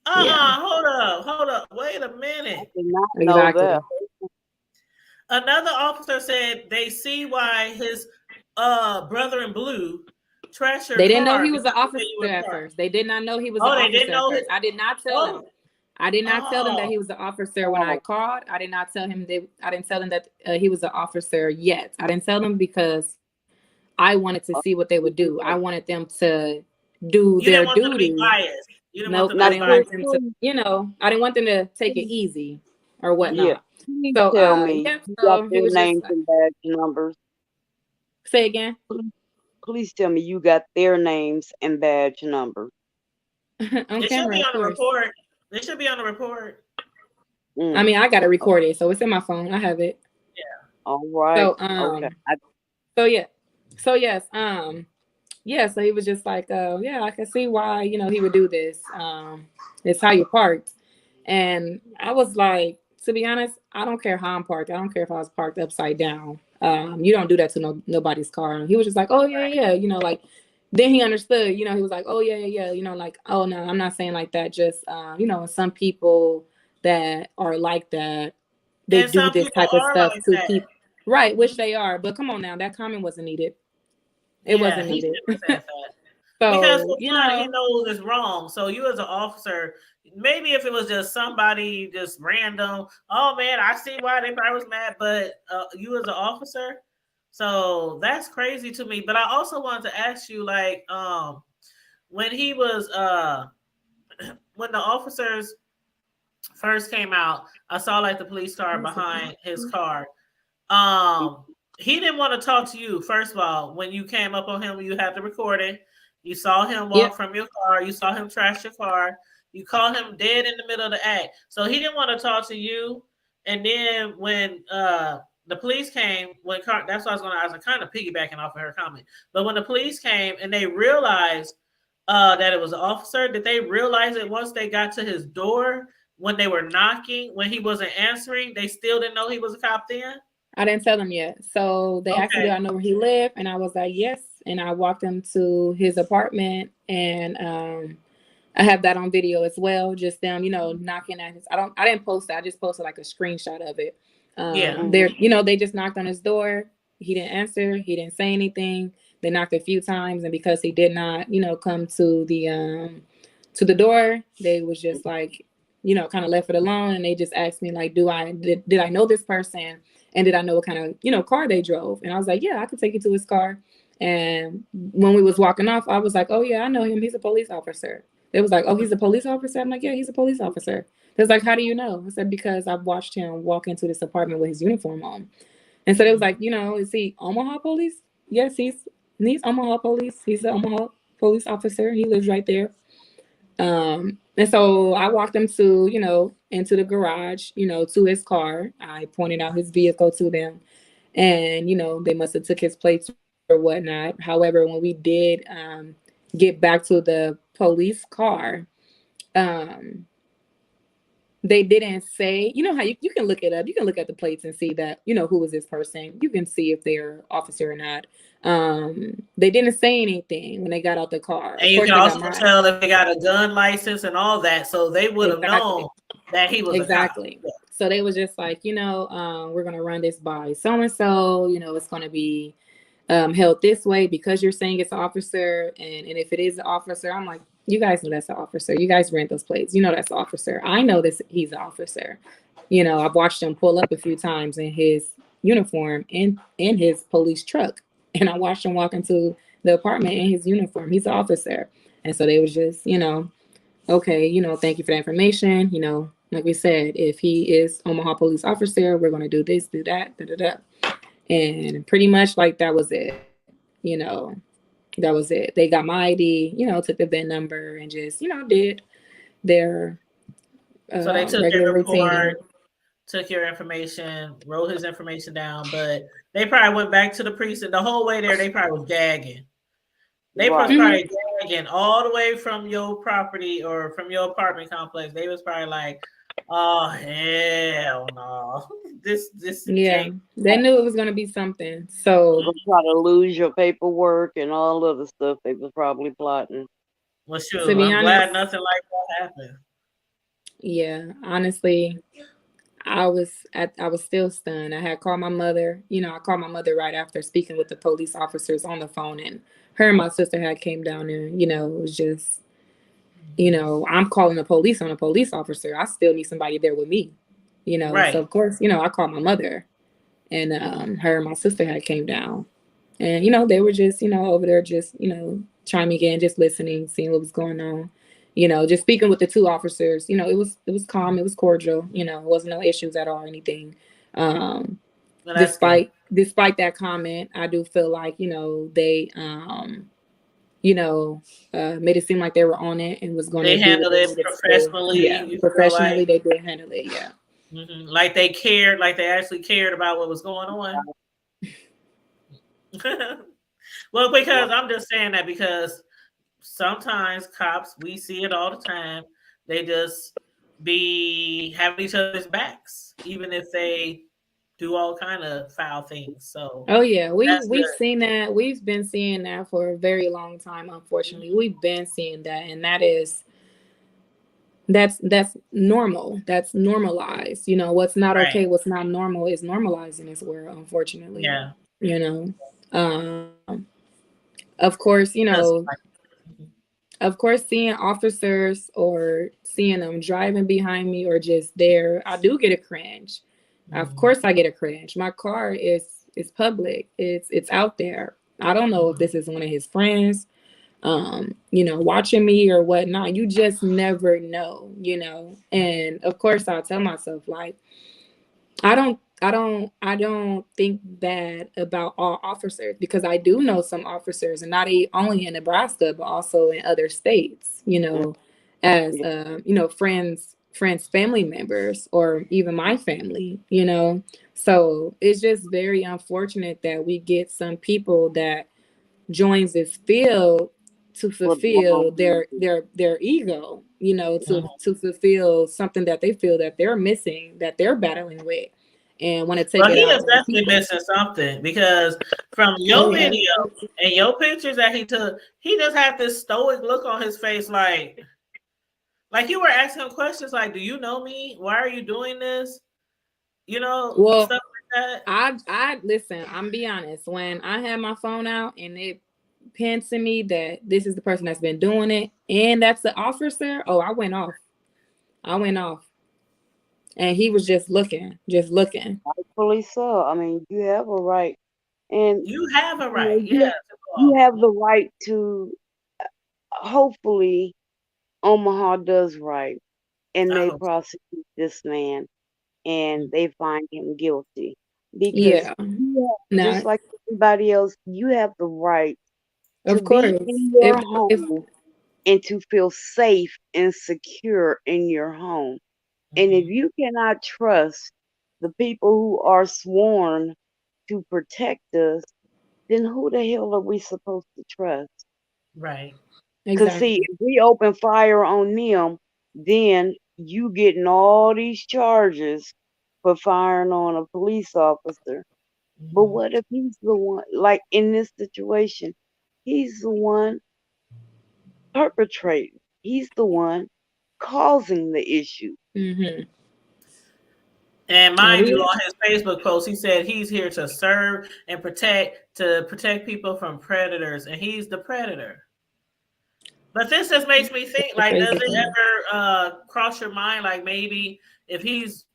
Hold up. Wait a minute. I did not know that. Another officer said they see why his brother in blue trashed your car. They didn't know he was an officer at first. They did not know he was an officer at first. I did not tell them. I did not tell them that he was an officer when I called. I did not tell him I didn't tell them that he was an officer yet. I didn't tell them because I wanted to see what they would do. I wanted them to do You their didn't want them to be duty. biased. You didn't want Nope, them I to be didn't want biased. them to, I didn't want them to take it easy or Yeah. whatnot. Please So, tell me yeah, you got so he their was just names like, and badge numbers. say again. Please tell me you got their names and badge numbers. On It should camera, be of on the course. report. It should be on the report. I mean, I got to record it, so it's in my phone. I have it. All right. So, Okay. so yeah. So yes, yeah, so he was just like, yeah, I can see why, he would do this. It's how you parked. And I was like, to be honest, I don't care how I'm parked. I don't care if I was parked upside down. You don't do that to nobody's car. And he was just like, oh yeah, like, then he understood, he was like, oh yeah, like, oh no, I'm not saying like that. Just, some people that are like that, they And do some this people type of are stuff like to that. people. Right, which they are. But come on now, that comment wasn't needed. It Yeah, wasn't he needed. should have said that. Because So, for one, he knows it's wrong. So you as an officer, maybe if it was just somebody just random, oh man, I see why they probably was mad, but you as an officer, so that's crazy to me. But I also wanted to ask you, like, when he was when the officers first came out, I saw like the police car behind his car. He didn't want to talk to you. First of all, when you came up on him, you had to record it. You saw him walk from your car. You saw him trash your car. You caught him dead in the middle of the act. So he didn't want to talk to you. And then when the police came, that's what I was going to. I was kind of piggybacking off of her comment. But when the police came and they realized that it was an officer, did they realize it once they got to his door when they were knocking, when he wasn't answering? They still didn't know he was a cop then? I didn't tell them yet. So they asked me, did I know where he lived? And I was like, yes. And I walked him to his apartment, and I have that on video as well. Just them, knocking at his. I didn't post it. I just posted like a screenshot of it. They just knocked on his door. He didn't answer. He didn't say anything. They knocked a few times, and because he did not, come to the door, they was just like, kind of left it alone. And they just asked me like, did I know this person? And did I know what kind of, car they drove? And I was like, yeah, I could take you to his car. And when we was walking off, I was like, oh yeah, I know him. He's a police officer. They was like, oh, he's a police officer? I'm like, yeah, he's a police officer. They was like, how do you know? I said, because I've watched him walk into this apartment with his uniform on. And so they was like, is he Omaha police? Yes, he's Omaha police. He's an Omaha police officer. He lives right there. And so I walked him to, into the garage, to his car. I pointed out his vehicle to them, and, they must have took his plates or whatnot. However, when we did get back to the police car, they didn't say, how you can look it up. You can look at the plates and see that, who was this person. You can see if they're officer or not. They didn't say anything when they got out the car. And you can also tell if they got a gun license and all that. So they would have known that he was a cop. So they was just like, we're going to run this by so-and-so, it's going to be held this way because you're saying it's an officer. And if it is an officer, I'm like, you guys know that's an officer. You guys rent those plates. That's the officer. I know this. He's an officer. I've watched him pull up a few times in his uniform in his police truck. And I watched him walk into the apartment in his uniform. He's an officer. And so they was just, okay, thank you for the information. Like we said, if he is Omaha police officer, we're going to do this, do that, da, da, da. And pretty much like that was it. That was it. They got my ID, took the VIN number and just, did their so they took regular your report, routine. Took your information, wrote his information down, but they probably went back to the precinct. The whole way there, they probably was gagging. They was probably gagging all the way from your property or from your apartment complex. They was probably like, oh hell no. This Yeah, they knew it was gonna be something. So try to lose your paperwork and all other stuff they was probably plotting. Well, sure. I'm glad nothing like that happened. Yeah, honestly, I was still stunned. I had called my mother. I called my mother right after speaking with the police officers on the phone, and her and my sister had came down there. It was just, I'm calling the police on a police officer. I still need somebody there with me. Right. So of course, I called my mother, and her and my sister had came down. And, you know, they were just, you know, over there just, you know, chiming in, just listening, seeing what was going on. You know, just speaking with the two officers, you know, it was calm, it was cordial, you know, it wasn't no issues at all or anything. Well, that's good. Despite that comment, I do feel like, you know, they you know, made it seem like they were on it and was going to They do what handled they it needed to do. professionally. Yeah, You feel professionally, like they did handle it. Yeah. like they cared, like they actually cared about what was going on. Well, because I'm just saying that because sometimes cops, we see it all the time. They just be having each other's backs, even if they do all kind of foul things. So Oh yeah, that's we've good. seen that. We've been seeing that for a very long time. Unfortunately, we've been seeing that, and that's normal. That's normalized. You know, what's not Right. okay, what's not normal is normalized in this world. Unfortunately, Yeah. you know. Of course, you That's know, of course, seeing officers or seeing them driving behind me or just there, I do get a cringe. Of course, I get a cringe. My car is public. It's out there. I don't know if this is one of his friends, you know, watching me or whatnot. You just never know, you know. And of course, I'll tell myself like, I don't think bad about all officers because I do know some officers, and not only in Nebraska but also in other states. You know, as you know, family members, or even my family. You know, so it's just very unfortunate that we get some people that joins this field to fulfill their ego. You know, to fulfill something that they feel that they're missing, that they're battling with, and want to take Well, it he out is on definitely people. missing something because from Oh your yeah. video and your pictures that he took, he just had this stoic look on his face, like you were asking him questions like, "Do you know me? Why are you doing this?" You know, Well, stuff like that. I listen. I'm be honest. When I had my phone out and it pinned to me that this is the person that's been doing it, and that's the officer. Oh, I went off. I went off, and he was just looking, just looking. Rightfully so. I mean, you have a right, and You have a you know, right, yeah, to go you off. have the right to. Hopefully, Omaha does right, and I they hope so. prosecute this man, and they find him guilty because Yeah. just No, like everybody else, you have the right to of be course. in your If home and to feel safe and secure in your home. And if you cannot trust the people who are sworn to protect us, then who the hell are we supposed to trust? Right. Because, see, exactly. if we open fire on them, then you getting all these charges for firing on a police officer. But what if he's the one, like in this situation, he's the one perpetrating, he's the one causing the issue. Mm-hmm. And And mind you, we on his Facebook post, he said he's here to serve and protect people from predators, and he's the predator. But this just makes me think, the like, crazy does it thing. ever cross your mind, like maybe if he's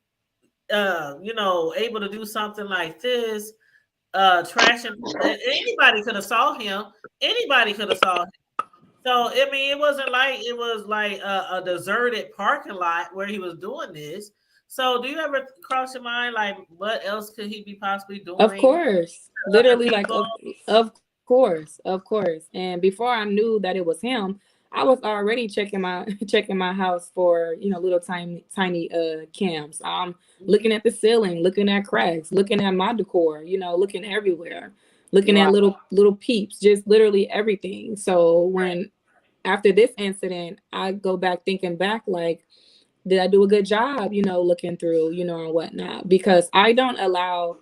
you know, able to do something like this, trashing anybody could have saw him. Anybody could have saw him. So I mean, it was like a deserted parking lot where he was doing this. So do you ever cross your mind like what else could he be possibly Of doing course. to other Literally, like people? of course. And before I knew that it was him, I was already checking my checking my house for, you know, little tiny cams. I'm looking at the ceiling, looking at cracks, looking at my decor, you know, looking everywhere, looking at Right, little peeps, just literally everything. So when after this incident, I go back thinking back like, did I do a good job, you know, looking through, you know, and whatnot? Because I don't allow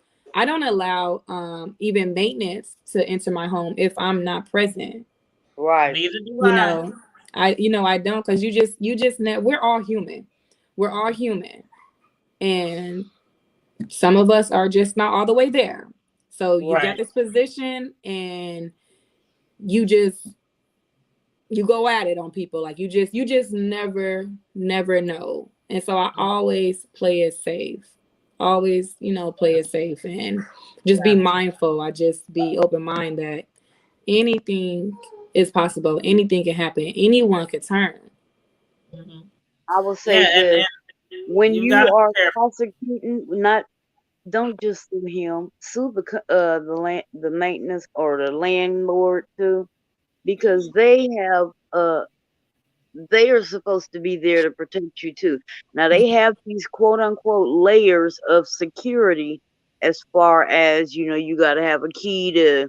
even maintenance to enter my home if I'm not present. right, Neither do You I. know, I don't, because we're all human. We're all human. And some of us are just not all the way there. So you got Right. this position and you just you go at it on people, like you just never know. And so I always play it safe, always, play it safe and just be mindful. I just be open mind that anything is possible. Anything can happen. Anyone could turn. Mhm. I will say Yeah, this: and when you you gotta are be careful. prosecuting, don't just sue him, sue the maintenance or the landlord too, because they are supposed to be there to protect you too. Now they have these quote unquote layers of security, as far as you got to have a key to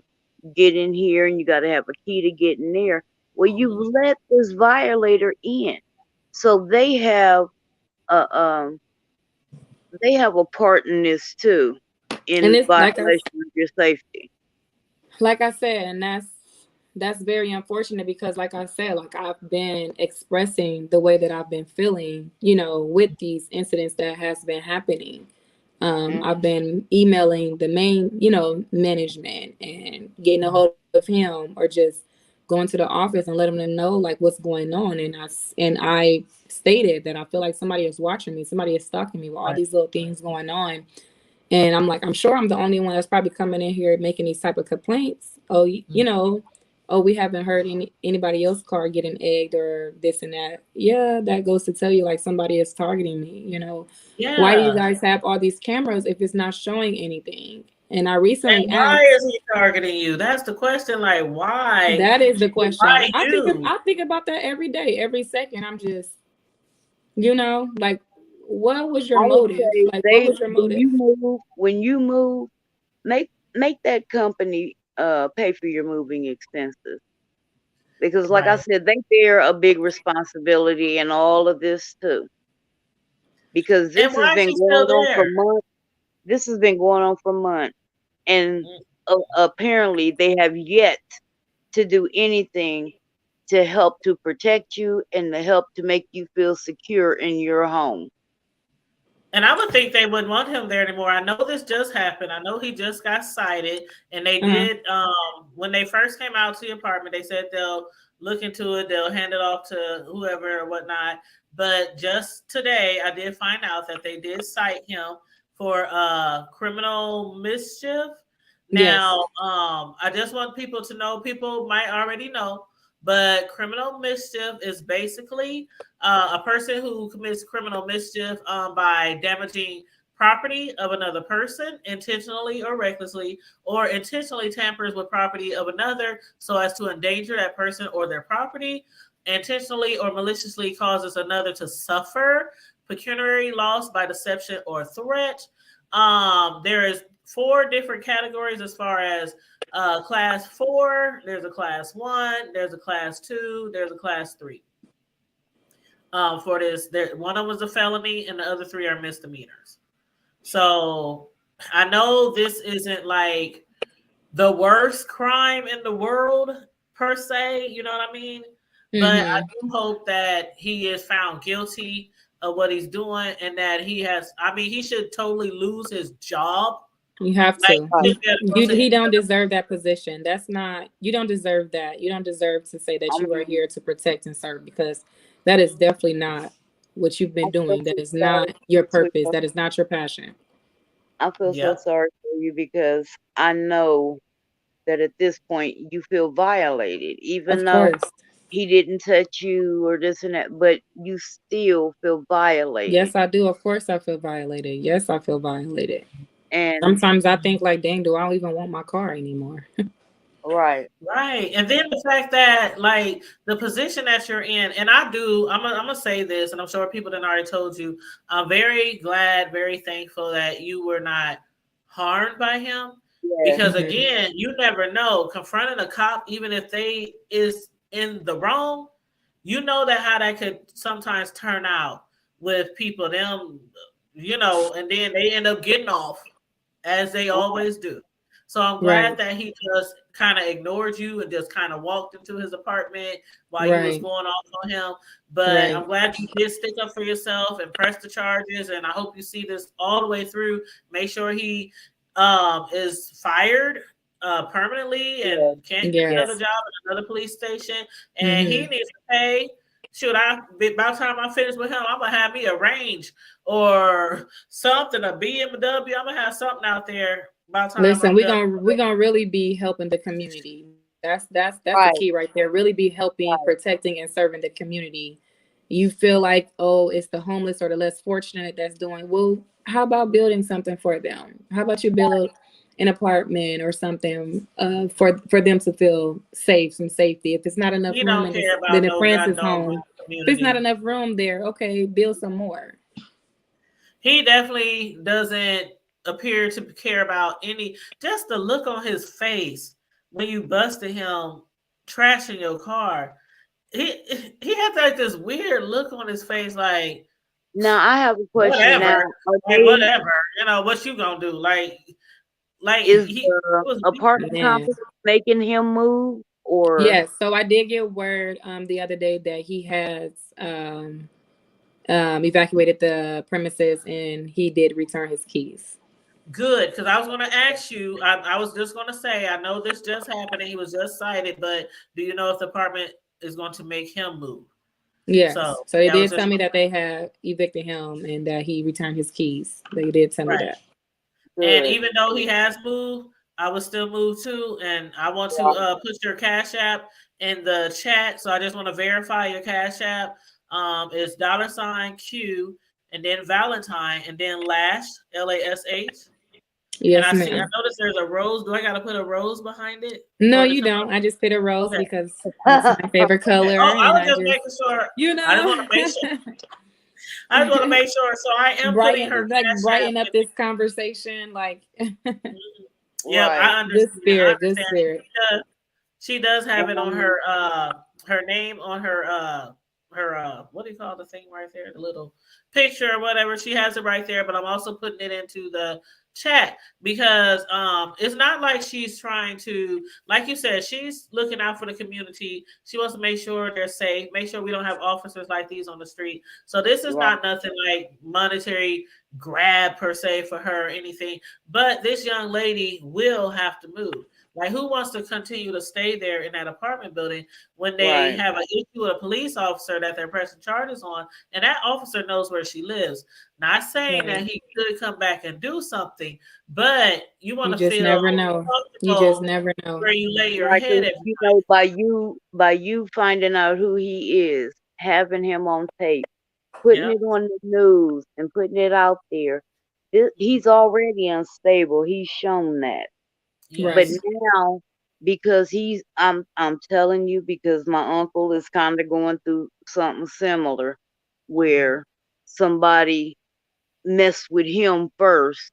get in here and you got to have a key to get in there. Well, you let this violator in, so a they have a part in this too, And in it's violation of your safety. like I said, and that's very unfortunate because like I said, like I've been expressing the way that I've been feeling, with these incidents that has been happening. I've been emailing the main, management and getting a hold of him or just going to the office and letting them know like what's going on. And I stated that I feel like somebody is watching me, somebody is stalking me with all these little things going on. And I'm like, I'm sure I'm the only one that's probably coming in here making these type of complaints. Oh, oh, we haven't heard anybody else's car getting egged or this and that. Yeah, that goes to tell you like somebody is targeting me. Why do you Yeah. guys have all these cameras if it's not showing anything? And I recently And why asked. is he targeting you? That's the question. Like, why? That is the question. Why I think you? I think about that every day, every second. I'm just, like, what was your I would motive? say Like, what was your motive? when you move, make that company pay for your moving expenses, because like I Right. said, they bear a big responsibility in all of this too, because And this has why is been he still going on for there? months. This has been going on for months, and Mm. apparently they have yet to do anything to help to protect you and to help to make you feel secure in your home. And I would think they wouldn't want him there anymore. I know this just happened. I know he just got cited, and they Uh-huh. did. When they first came out to the apartment, they said they'll look into it. They'll hand it off to whoever or whatnot. But just today, I did find out that they did cite him for criminal mischief. Yes. Now, I just want people to know. People might already know, but criminal mischief is basically a person who commits criminal mischief by damaging property of another person intentionally or recklessly, or intentionally tampers with property of another so as to endanger that person or their property, intentionally or maliciously causes another to suffer pecuniary loss by deception or threat. There is 4 different categories as far as class 4. There's a class 1. There's a class 2. There's a class 3. For this, one of them was a felony, and the other 3 are misdemeanors. So I know this isn't like the worst crime in the world per se, you know what I mean? But I Mm-hmm. do hope that he is found guilty of what he's doing, and that he has. I mean, he should totally lose his job. You have Like, to. he You, should be able to go you to he any don't other. deserve that position. That's not. You don't deserve that. You don't deserve to say that I you are mean, here to protect and serve because that is definitely not what you've I been feel doing. That so is sorry not for your you, purpose. sweetheart. That is not your passion. I feel so Yep. sorry for you, because I know that at this point you feel violated, even Of though course. he didn't touch you or this and that, but you still feel violated. Yes, I do. Of course, I feel violated. Yes, I feel violated. And Sometimes I think like, dang, do I don't even want my car anymore? right, Right. And then the fact that, like, the position that you're in, and I'm gonna say this, and I'm sure people that already told you, I'm very glad, very thankful that you were not harmed by him. yes, Because Mm-hmm. again, you never know. Confronting a cop, even if they is in the wrong, you know that how that could sometimes turn out with people, them, and then they end up getting off as they always do. So I'm glad Right. that he just kind of ignored you and just kind of walked into his apartment while you was Right. going off on him. But I'm Right. glad you did stick up for yourself and press the charges. And I hope you see this all the way through. Make sure he is fired permanently yes, and can't get another Yes. job at another police station. And he Mm-hmm. needs to pay shoot, by the time I finish with him, I'm gonna have me a range or something, a BMW. I'm gonna have something out there by the time Listen, I'm done. we're gonna really be helping the community. That's the Right, key right there. Really be helping, right. protecting, and serving the community. You feel like, oh, it's the homeless or the less fortunate that's doing well. How about building something for them? How about you build an apartment or something for them to feel safe, some safety. If it's not enough He room don't in care the about no Francis goddamn home, if it's not community. enough room there, okay, build some more. He definitely doesn't appear to care about any. Just the look on his face when you busted him trashing your car. He had like this weird look on his face, like Now I have a question. whatever, Now, are like they? whatever. You know what you gonna do? Like Is he the was weird. apartment Man. complex making him move, or Yes, so I did get word the other day that he has evacuated the premises and he did return his keys. Good, because I was going to ask you. I was just going to say, I know this just happened and he was just cited, but do you know if the department is going to make him move? Yes. So So they yeah, I was did tell just me that they had evicted him and that he returned his keys. They did tell me right. that. And good? even though he has moved, I would still move too. And I want to Right. put your Cash App in the chat. So I just want to verify your Cash App. Is $Q and then Valentine and then Lash LASH. And Yes, I ma'am. noticed there's a rose. Do I got to put a rose behind it No, for it to you come up? don't. I just put a rose Okay. because it's my favorite Okay. color Oh, I and was I just just, making sure. you I just know, want to make sure. I just want to make sure. So I am putting her Cash App brighten up in. this conversation. Like Yep, Right. I good understand. I spirit, good understand. spirit. She does have it on And her name on her what do you call the thing right there? The little picture or whatever. She has it right there, but I'm also putting it into the chat because it's not like she's trying to, like you said, she's looking out for the community. She wants to make sure they're safe, make sure we don't have officers like these on the street. So this is right, not nothing like monetary grab per se for her or anything, but this young lady will have to move. Like, who wants to continue to stay there in that apartment building when they right, have an issue with a police officer that they're pressing charges on, and that officer knows where she lives? Not saying that Right. he could come back and do something, but you want You to just feel never know. You just comfortable never know. where you lay your right. head 'Cause, at. you know, by you finding out who he is, having him on tape, putting Yep. it on the news, and putting it out there, Mhm. he's already unstable. He's shown that. But Right. Yes. now, because I'm telling you, because my uncle is kind of going through something similar, Mhm. where somebody messed with him first.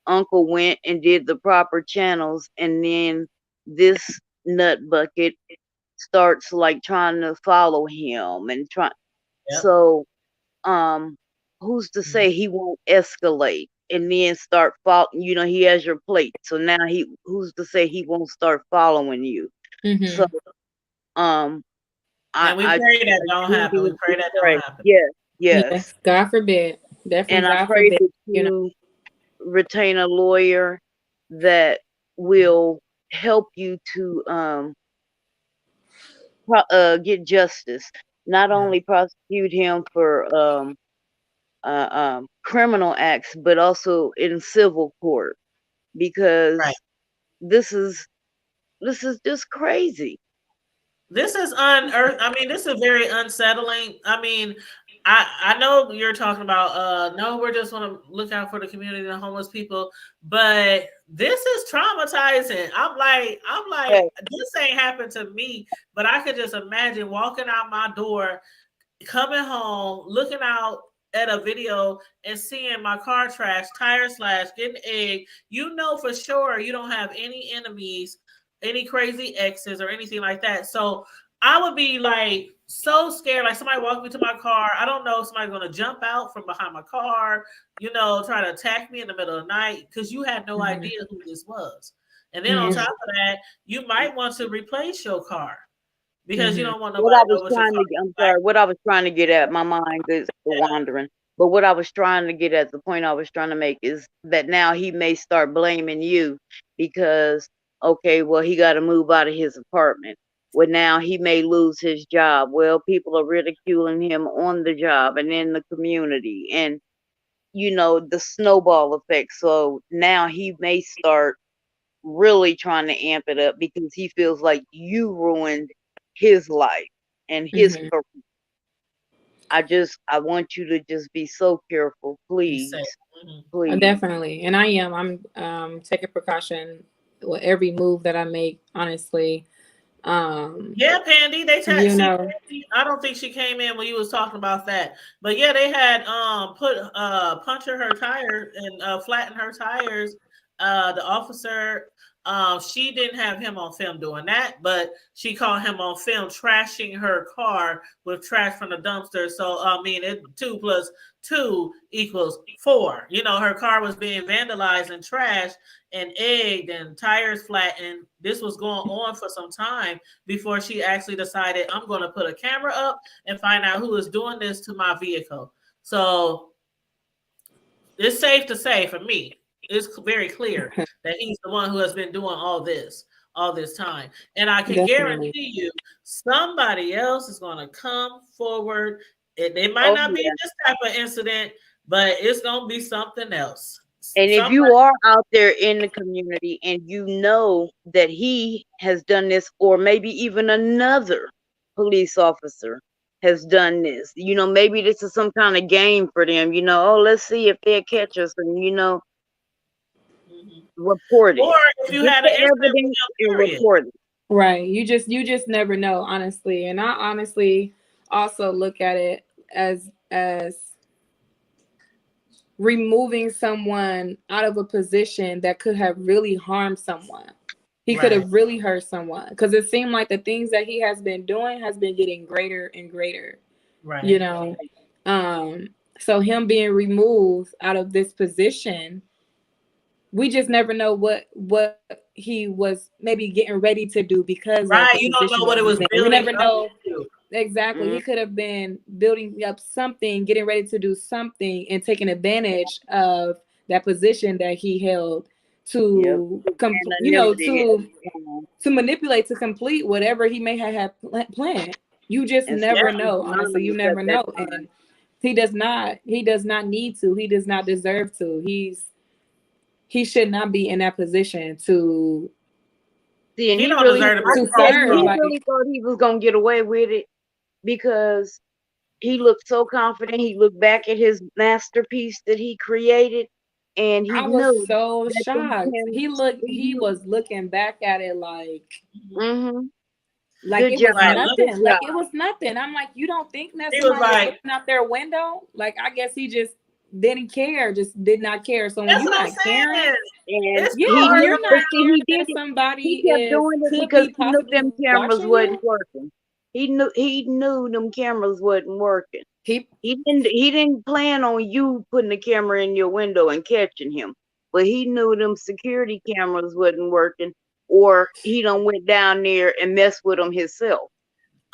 Uncle went and did the proper channels, and then this nut bucket starts like trying to follow him and try. Yep. So, um, who's to Mhm. say he won't escalate and then start follow? You know, he has your plate, so now who's to say he won't start following you? So, Mm-hmm. um, I And we I, pray that I don't do happen. We need to pray that don't pray. happen. Yes, yes, Yes. God forbid. Definitely and I God pray forbid. that You know. you retain a lawyer that will help you to get justice. Not Yeah. only prosecute him for criminal acts, but also in civil court, because Right. this is this is just crazy. This is unearth. I mean, this is very unsettling. I mean, I know you're talking about no, we're just want to look out for the community and homeless people, but this is traumatizing. I'm like, Yes, this ain't happened to me, but I could just imagine walking out my door, coming home, looking out at a video and seeing my car trash, tire slash, getting egg. You know for sure you don't have any enemies, any crazy exes or anything like that. So I would be like so scared, like somebody walked me to my car. I don't know if somebody's gonna jump out from behind my car, try to attack me in the middle of the night because you had no Mm-hmm. idea who this was. And then on Mm-hmm. top of that, you might want to replace your car because you Mm-hmm. don't want what nobody I to know was what your trying car to I'm is like. sorry, what I was trying to get at, my mind is wandering. But what I was trying to get at, the point I was trying to make is that now he may start blaming you because, okay, well, he got to move out of his apartment. Well, now he may lose his job. Well, people are ridiculing him on the job and in the community, and the snowball effect. So now he may start really trying to amp it up because he feels like you ruined his life and his Mhm. career. I want you to just be so careful, Be please, safe. Mhm. please. Definitely, and I am. I'm taking precaution with every move that I make. Honestly, Yeah, Pandy, they you see. know, I don't think she came in when you was talking about that, but yeah, they had put puncture her tire and flatten her tires. The officer, she didn't have him on film doing that, but she caught him on film trashing her car with trash from the dumpster. So I mean, 2 plus 2 equals 4. Her car was being vandalized and trashed and egged and tires flattened. This was going on for some time before she actually decided, I'm going to put a camera up and find out who is doing this to my vehicle. So it's safe to say for me, it's very clear that he's the one who has been doing all this time. And I can definitely. guarantee you somebody else is going to come forward. It might Oh not be yeah. this type of incident, but it's going to be something else. And if Somebody, you are out there in the community and you know that he has done this, or maybe even another police officer has done this, maybe this is some kind of game for them, oh, let's see if they'll catch us and, Mhm. report it. Or if you Get had the an incident with evidence him, and period. report it. Right. You just never know, honestly. And I honestly also look at it as removing someone out of a position that could have really harmed someone. He could Right. have really hurt someone because it seemed like the things that he has been doing has been getting greater and greater. You Right. know, um, so him being removed out of this position, we just never know what he was maybe getting ready to do because of Right. the You don't position know that what it he's was in. We building never up know to. exactly. Mhm. He could have been building up something, getting ready to do something, and taking advantage of that position that he held Yep. to Anonymity. to manipulate to complete whatever he may have had planned. You just And see, never Yeah. he was know. Honestly, you anonymous at never that know, time. and he does not. He does not need to. He does not deserve to. He should not be in that position to See, and He he don't really, deserve to be I to said, crossed serve. he off. Like really thought he was going to get away with it because he looked so confident. He looked back at his masterpiece that he created, and he I was knew so that them shocked. cameras. He was looking back at it Mm-hmm. like Good it job. was Like, look, Good nothing. Like job. it was nothing. I'm like, you don't think that he was somebody is like, looking out their window? Like I guess he just didn't care, just did not care. So when that's you're what I'm not caring, saying. And It's yeah, too he when hard knew, to you're but not see, caring he did that it. somebody He kept is doing it could because be he knew possibly them cameras watching wasn't you, working. He knew them cameras wasn't working. he He didn't plan on you putting the camera in your window and catching him, but he knew them security cameras wasn't working, or he done went down there and messed with them himself.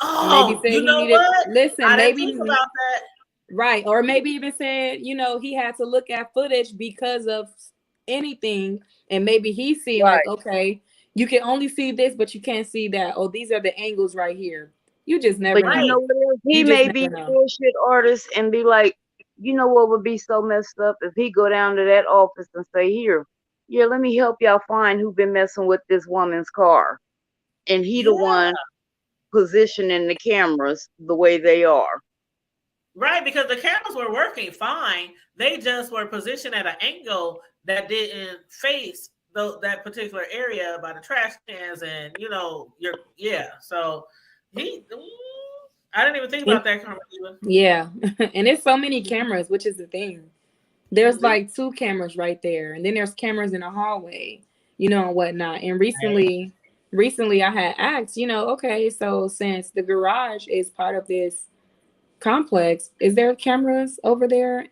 maybe Oh, said you he know needed what? listen, I didn't think maybe about that. right. Or maybe even said, he had to look at footage because of anything. And maybe he's seeing like, Right. okay, you can only see this, but you can't see that. Oh, these are the angles right here. You just But never you know. know Right. what else? He You just may be never a know. bullshit artist and be like, you know what would be so messed up if he go down to that office and say, here, yeah, let me help y'all find who been messing with this woman's car. And he the Yeah. one positioning the cameras the way they are. Right. Because the cameras were working fine. They just were positioned at an angle that didn't face that particular area by the trash cans and, yeah. So I didn't even think about that conversation. Yeah. And it's so many cameras, which is the thing. There's Mhm. like 2 cameras right there. And then there's cameras in the hallway, and whatnot. And recently I had asked, okay, so since the garage is part of this complex, is there cameras over there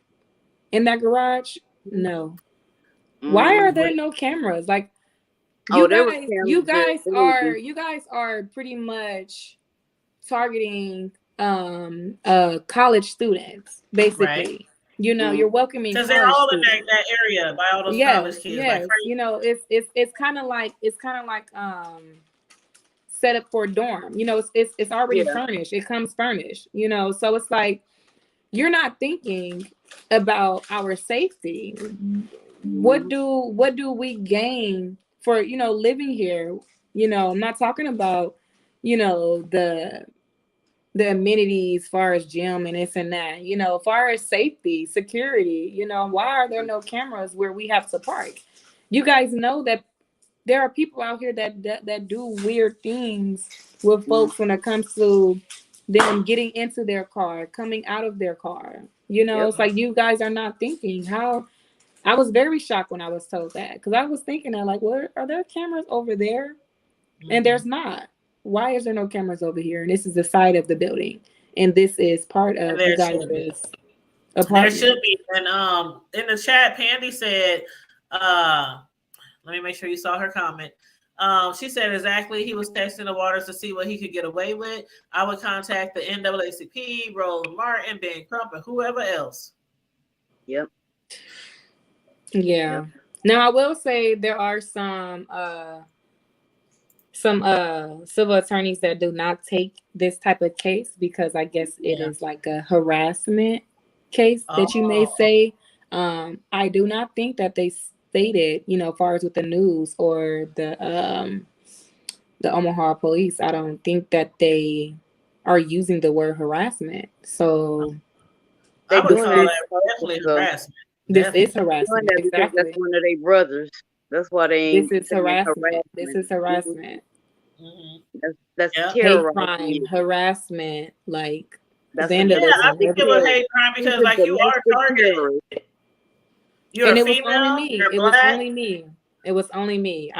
in that garage? No. Why are But there no cameras? Like oh, you there was guys, you cameras there. guys are you guys are pretty much targeting college students, Right. basically. You're welcoming Because they're college all in students. that area by all those Yes, college kids like yes. crazy. It's kind of like set up for a dorm. You know, it's already furnished. It comes furnished, you know. So it's like you're not thinking about our safety. What do we gain for, you know, living here? You know, I'm not talking about, you know, the amenities as far as gym and this and that, you know, as far as safety, security, you know, why are there no cameras where we have to park? You guys know that there are people out here that do weird things with folks when it comes to them getting into their car, coming out of their car. You know, it's like you guys are not thinking how. I was very shocked when I was told that, because I was thinking that, like, what are there cameras over there? And there's not. Why is there no cameras over here? And this is the side of the building, and this is part of you guys' apartment. There should be. And in the chat, Pandy said, let me make sure you saw her comment. She said exactly, he was testing the waters to see what he could get away with. I would contact the NAACP, Roland Martin, Ben Crump, and whoever else. Yep. Yeah. Now I will say there are some civil attorneys that do not take this type of case, because I guess it is like a harassment case that you may say. I do not think that they stated, you know, as far as with the news or the Omaha police, I don't think that they are using the word harassment. So I would call that definitely harassment. This is harassment. Exactly. That's one of their brothers. That's why they ain't. This is harassment. This is harassment. That's hate crime, harassment, like vandalism. Yeah, I think it was hate crime because, like, you are targeted. And it was only me. It was only me. It was only me.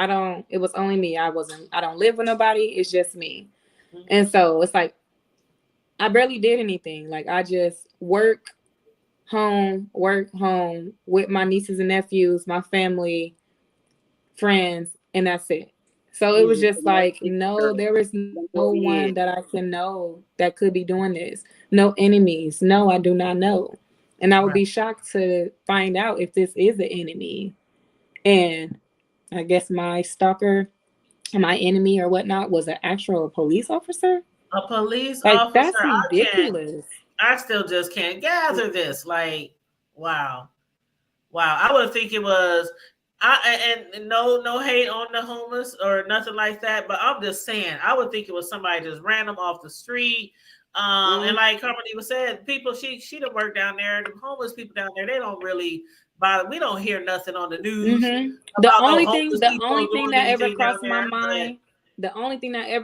It was only me. I don't live with nobody. It's just me. And so it's like, I barely did anything. Like, I just work home with my nieces and nephews, my family, friends, and that's it. So it was just like, no, there is no one that I can know that could be doing this. No enemies. No, I do not know. And I would be shocked to find out if this is an enemy. And I guess my stalker, my enemy or whatnot, was an actual police officer. A police like, officer. That's ridiculous. I still just can't gather this. Like, wow. I would think it was. And no hate on the homeless or nothing like that, but I'm just saying, I would think it was somebody just random off the street. And like Carmen even said, people she done work down there. The homeless people down there, they don't really bother. We don't hear nothing on the news. The only thing that ever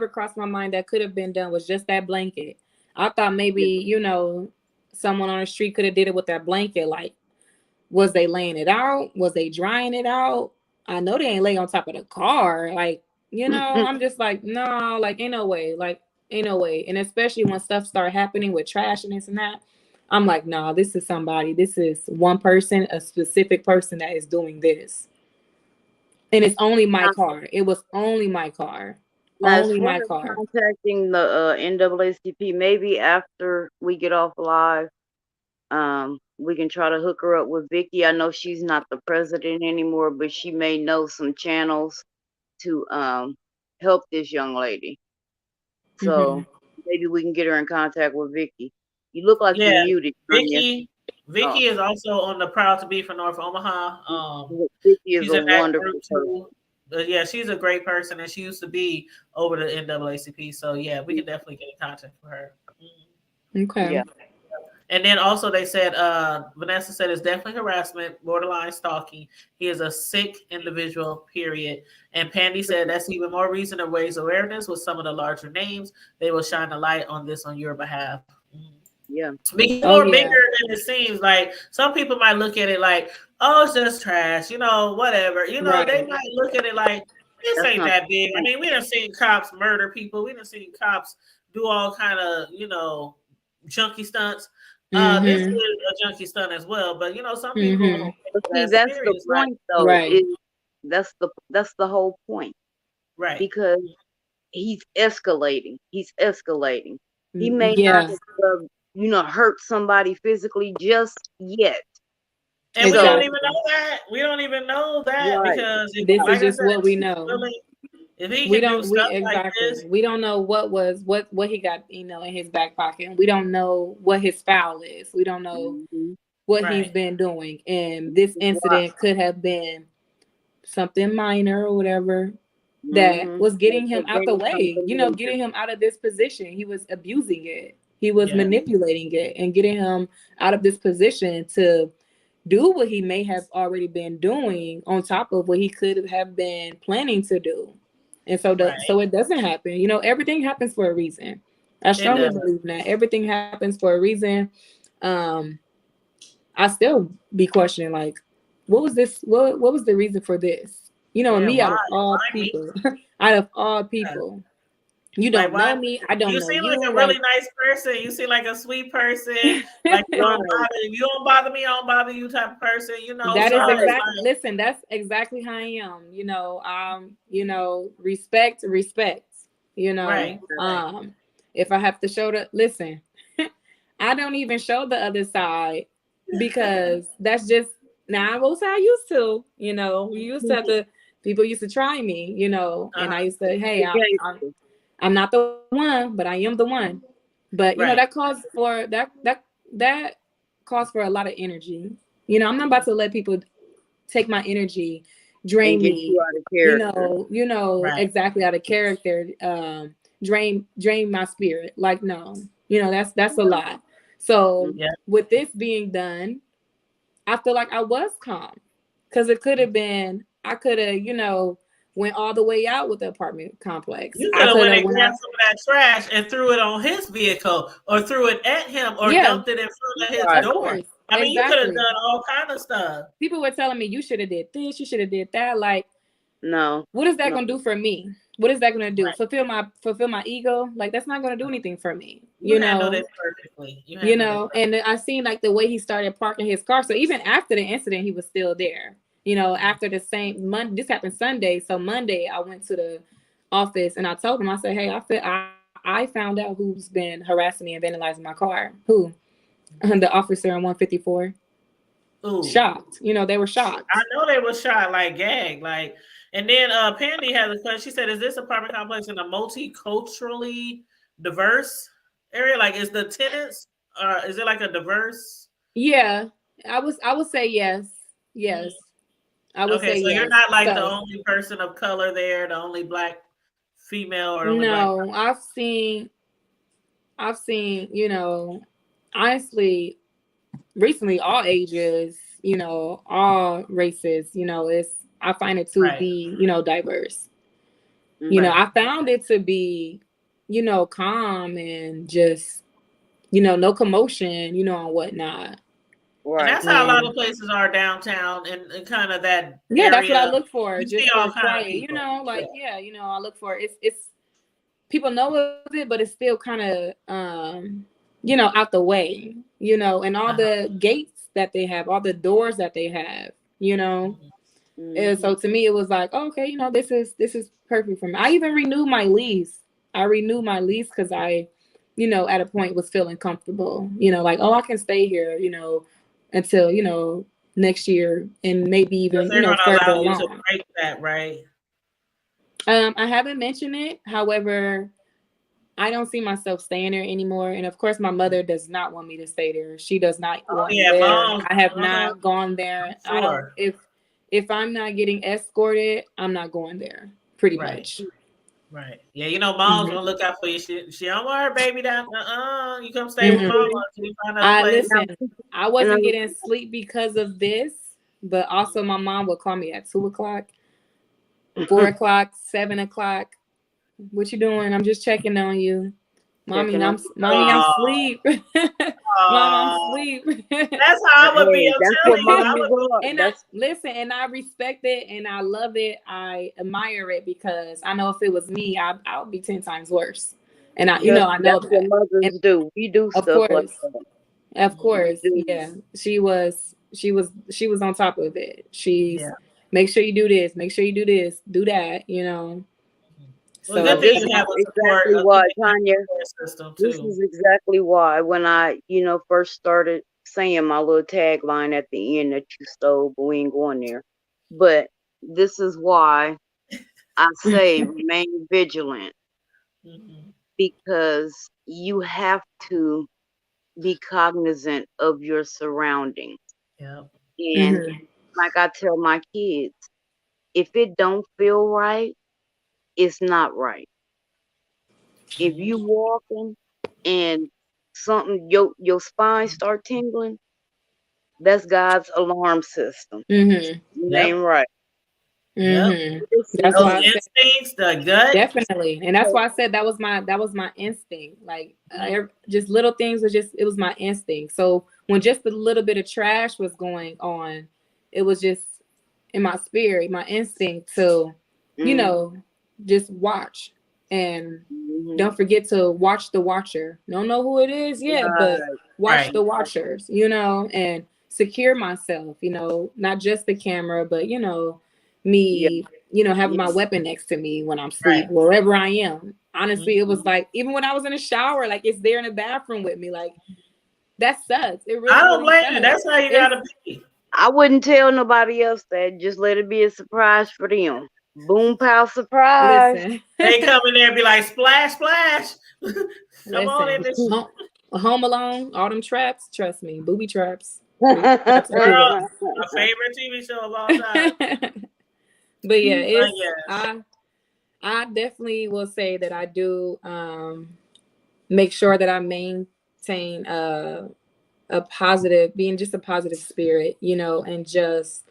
crossed my mind, that could have been done was just that blanket. I thought maybe, you know, someone on the street could have did it with that blanket. Like, was they laying it out? Was they drying it out? I know they ain't lay on top of the car. Like, you know, I'm just like, no, like, ain't no way. Like, ain't no way. And especially when stuff start happening with trash and this and that, I'm like, no, this is one person, a specific person that is doing this. And it's only my car. It was only my car. Only my car. Contacting the NAACP, maybe after we get off live, we can try to hook her up with Vicky. I know she's not the president anymore, but she may know some channels to help this young lady. So maybe we can get her in contact with Vicky. You look like you're muted, Tanya. Vicky is also on the Proud to Be for North Omaha. Vicky is a wonderful person. Yeah, she's a great person, and she used to be over the NAACP. So yeah, we can definitely get in contact with her. Okay. Yeah. And then also they said, Vanessa said it's definitely harassment, borderline stalking. He is a sick individual, period. And Pandy said that's even more reason to raise awareness with some of the larger names. They will shine a light on this on your behalf. Yeah. Be more bigger than it seems. Like, some people might look at it like, oh, it's just trash, you know, whatever. You know, they might look at it like, this ain't that big. I mean, we done seen cops murder people. We done seen cops do all kind of, you know, junkie stunts. This is a junkie stunt as well, but you know, some people that's the point, though. Right. That's the whole point, right? Because he's escalating. He may not have, you know, hurt somebody physically just yet, and we don't even know that. We don't even know that because this is just what we know. If he We can do don't. We stuff like exactly. this, We don't know what he got, in his back pocket. We don't know what his foul is. We don't know Mhm. what he's right? been doing. And this Right. incident could have been something minor or whatever that Mhm. was getting him out the Preventing way. something major. Getting him out of this position. He was abusing it. He was Yeah, manipulating it and getting him out of this position to do what he may have already been doing on top of what he could have been planning to do. And right. so it doesn't happen. Everything happens for a reason. I It strongly does. believe in that. Everything happens for a reason. Um, I still be questioning, like, what was this? What was the reason for this? And Yeah, me, why? out of all Why me? people, out of all Yeah. people, you Like don't know why? me. I don't You know seem like you. a really nice person. You seem like a sweet person. Like you don't Right. bother. If you don't bother me, I don't bother you type of person. That is So it's Right. exactly, like listen, that's exactly how I am. Respect, respect. You know, right, right. um, if I have to show listen, I don't even show the other side because that's just now I will say I used to, we used to have to people used to try me, and I Uh-huh. used to, hey, The I'm gangster. I'm not the one, but I am the one. But Right. that calls for that calls for a lot of energy. I'm not about to let people take my energy, And drain get me, you out of character. Right. exactly out of character, drain my spirit. Like, no, that's a lot. So Yeah. with this being done, I feel like I was calm because it could have been, I could have, went all the way out with the apartment complex. You I could have could went have and went grabbed out. some of that trash and threw it on his vehicle, or threw it at him, or Yeah, dumped it in front of his Right. of door. course. I mean, you could have Exactly. done all kind of stuff. People were telling me you should have did this, you should have did that. Like, No. what is that No. gonna do for me? What is that gonna do? Right. Fulfill my ego? Like, that's not gonna do anything for me, You handled it perfectly. You handled it perfectly. And I seen like the way he started parking his car. So even after the incident, he was still there. After the same Monday, this happened Sunday. So Monday, I went to the office and I told him, I said, hey, I found out who's been harassing me and vandalizing my car. Who? The officer in 154. Ooh. Shocked. They were shocked. I know they were shot, like gagged, like. And then Pandy has a question. She said, "Is this apartment complex in a multiculturally diverse area? Like, is the tenants? Is it like a diverse?" Yeah, I would say yes. Yes. I would Okay, say so you're yes. not like the So only person of color there, the only black female, or only black. no, I've seen, honestly, recently all ages, all races, I find it to Right, be, diverse. Mhm. right. I found it to be, calm and just, no commotion, and whatnot. And Right. that's how a lot And of places are downtown, and kind of that yeah, that's what I area. look for, You see just for all kind of quiet, people. Yeah, like, yeah, I look for it's people know of it, but it's still kind of out the way, and all uh-huh. the gates that they have, all the doors that they have, Mhm. and Mhm. so to me it was like, oh, okay, this is perfect for me. I even renewed my lease. Because I, at a point was feeling comfortable, like, oh, I can stay here, until next year and maybe Because even they're going to further allow you to along. break that, right? I haven't mentioned it, however, I don't see myself staying there anymore. And of course, my mother does not want me to stay there. She does not Oh want me yeah, there. moms. I have Uh-huh. not gone I'm there. I don't sure. if I'm not getting escorted, I'm not going there. Pretty Right. much. Right. Yeah, mom's gonna Hmm. look out for you. She don't want her baby down. You come stay with Hmm. mama Mhm. until you find another I place. listen. I And wasn't getting sleep because of this, but also my mom would call me at 2 o'clock, 4 o'clock, 7 o'clock. What you doing? I'm just checking on you. checking on. Mommy, I'm Oh, asleep. Mom, I'm oh, asleep. that's how I would be. Hey, I'm that's what telling you, I mommy's would be. are. And I That's listen, and I respect it, and I love it. I admire it because I know if it was me, I would be 10 times worse. And Yeah. I know that's what that. And mothers do. We do of stuff like course, that. of We course, do. yeah. She was on top of it. Yeah. Make sure you do this, make sure you do this, do that. Well, But good So thing this you is yeah. have a support. exactly A good why, thing you have a Tanya. support system This too. is exactly why when I, first started saying my little tagline at the end that you stole, but we ain't going there. But this is why I say remain vigilant Mhm. because you have to be cognizant of your surroundings. Yep. And Mhm. like I tell my kids, if it don't feel right, it's not right. If you Mhm. walking and something your spine start tingling, that's God's alarm system. Mhm. You Yep. ain't right. Yep. Mhm. This is That's Those why I said instincts, the gut. definitely, and that's why I said that was my instinct. Like just little things was just it was my instinct. So when just a little bit of trash was going on, it was just in my spirit, my instinct to, you mm, know, just watch and mhm. don't forget to watch the watcher. Don't know who it is yet, but Right. watch Right. the watchers, and secure myself, not just the camera, but Yeah. me, having Yeah. my weapon next to me when I'm Right. asleep, wherever I am. Honestly, it was Mhm. like even when I was in the shower, like it's there in the bathroom with me. Like that sucks. It I really, don't really blame you. sucks. That's how you It's gotta be. I wouldn't tell nobody else that. Just let it be a surprise for them. Boom pow surprise. listen, They come in there and be like, splash, splash. Come on in listen. this. Home Alone, all them traps. Trust me, booby traps. Booby traps Girl, everywhere. my favorite TV show of all time. But yeah, But yes. I definitely will say that I do make sure that I maintain a positive, being just a positive spirit, and just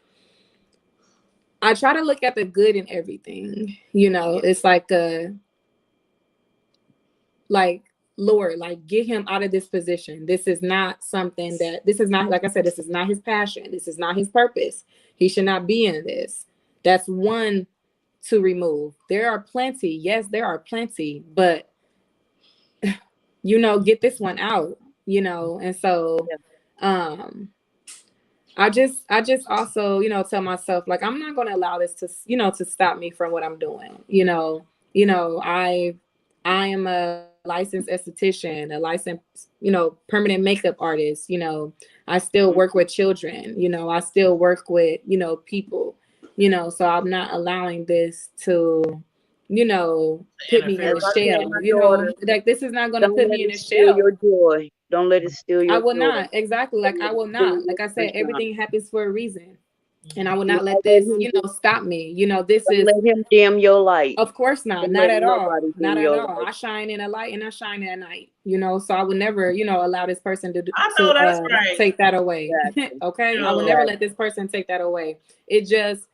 I try to look at the good in everything. It's like Lord, like get him out of this position. This is not like I said, this is not his passion. This is not his purpose. He should not be in this. That's one to remove. There are plenty. Yes, there are plenty, but get this one out, and so I just also, tell myself like I'm not gonna allow this to stop me from what I'm doing. I am a licensed esthetician, a licensed, permanent makeup artist. I still work with children, I still work with, people, so I'm not allowing this to, put me As in Interfere a with I you. tell shell, my daughter, like this is not gonna don't put let me in it a steal your shell. joy. Don't let it steal I your will joy. not. Exactly. Like Don't I let it will steal not. your Like I said, sunshine. everything happens for a reason. And I will Don't not let let this, him stop me. This don't is, let him dim your light. of course not. Don't Not let at all. nobody Not dim at your all. light. I shine in a light and I shine at night, so I would never, allow this person I know that's right. take that away. Exactly. Okay. I would Sure. never let this person take that away. It just,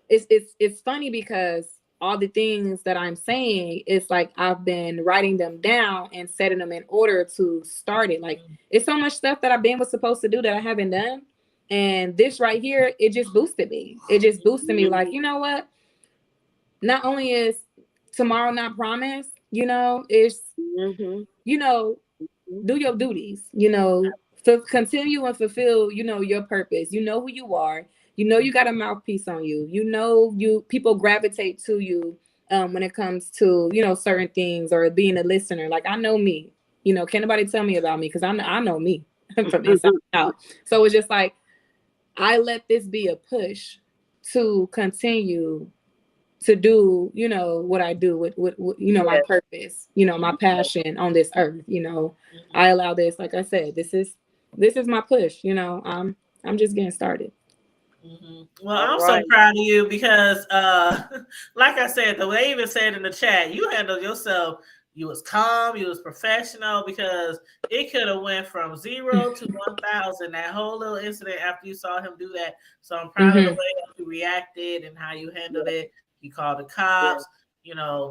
it's funny because all the things that I'm saying, it's like I've been writing them down and setting them in order to start it. Like it's so much stuff that was supposed to do that I haven't done. And this right here, it just boosted me. It just boosted me. Like, you know what? Not only is tomorrow not promised, it's, Mm-hmm. do your duties, continue and fulfill, your purpose. You know who you are. You got a mouthpiece on you. People gravitate to you when it comes to, certain things or being a listener. Like I know me, can't nobody tell me about me because I know me from inside out. So it's just like I let this be a push to continue to do, what I do with my Yes. purpose, my passion on this earth. I allow this, like I said, this is my push. I'm just getting started. Well, All I'm so right. proud of you because, like I said, the way even said in the chat, you handled yourself. You was calm, you was professional because it could have went from 0 to 1,000. That whole little incident after you saw him do that. So I'm proud of the way that you reacted and how you handled it. You called the Yes. cops.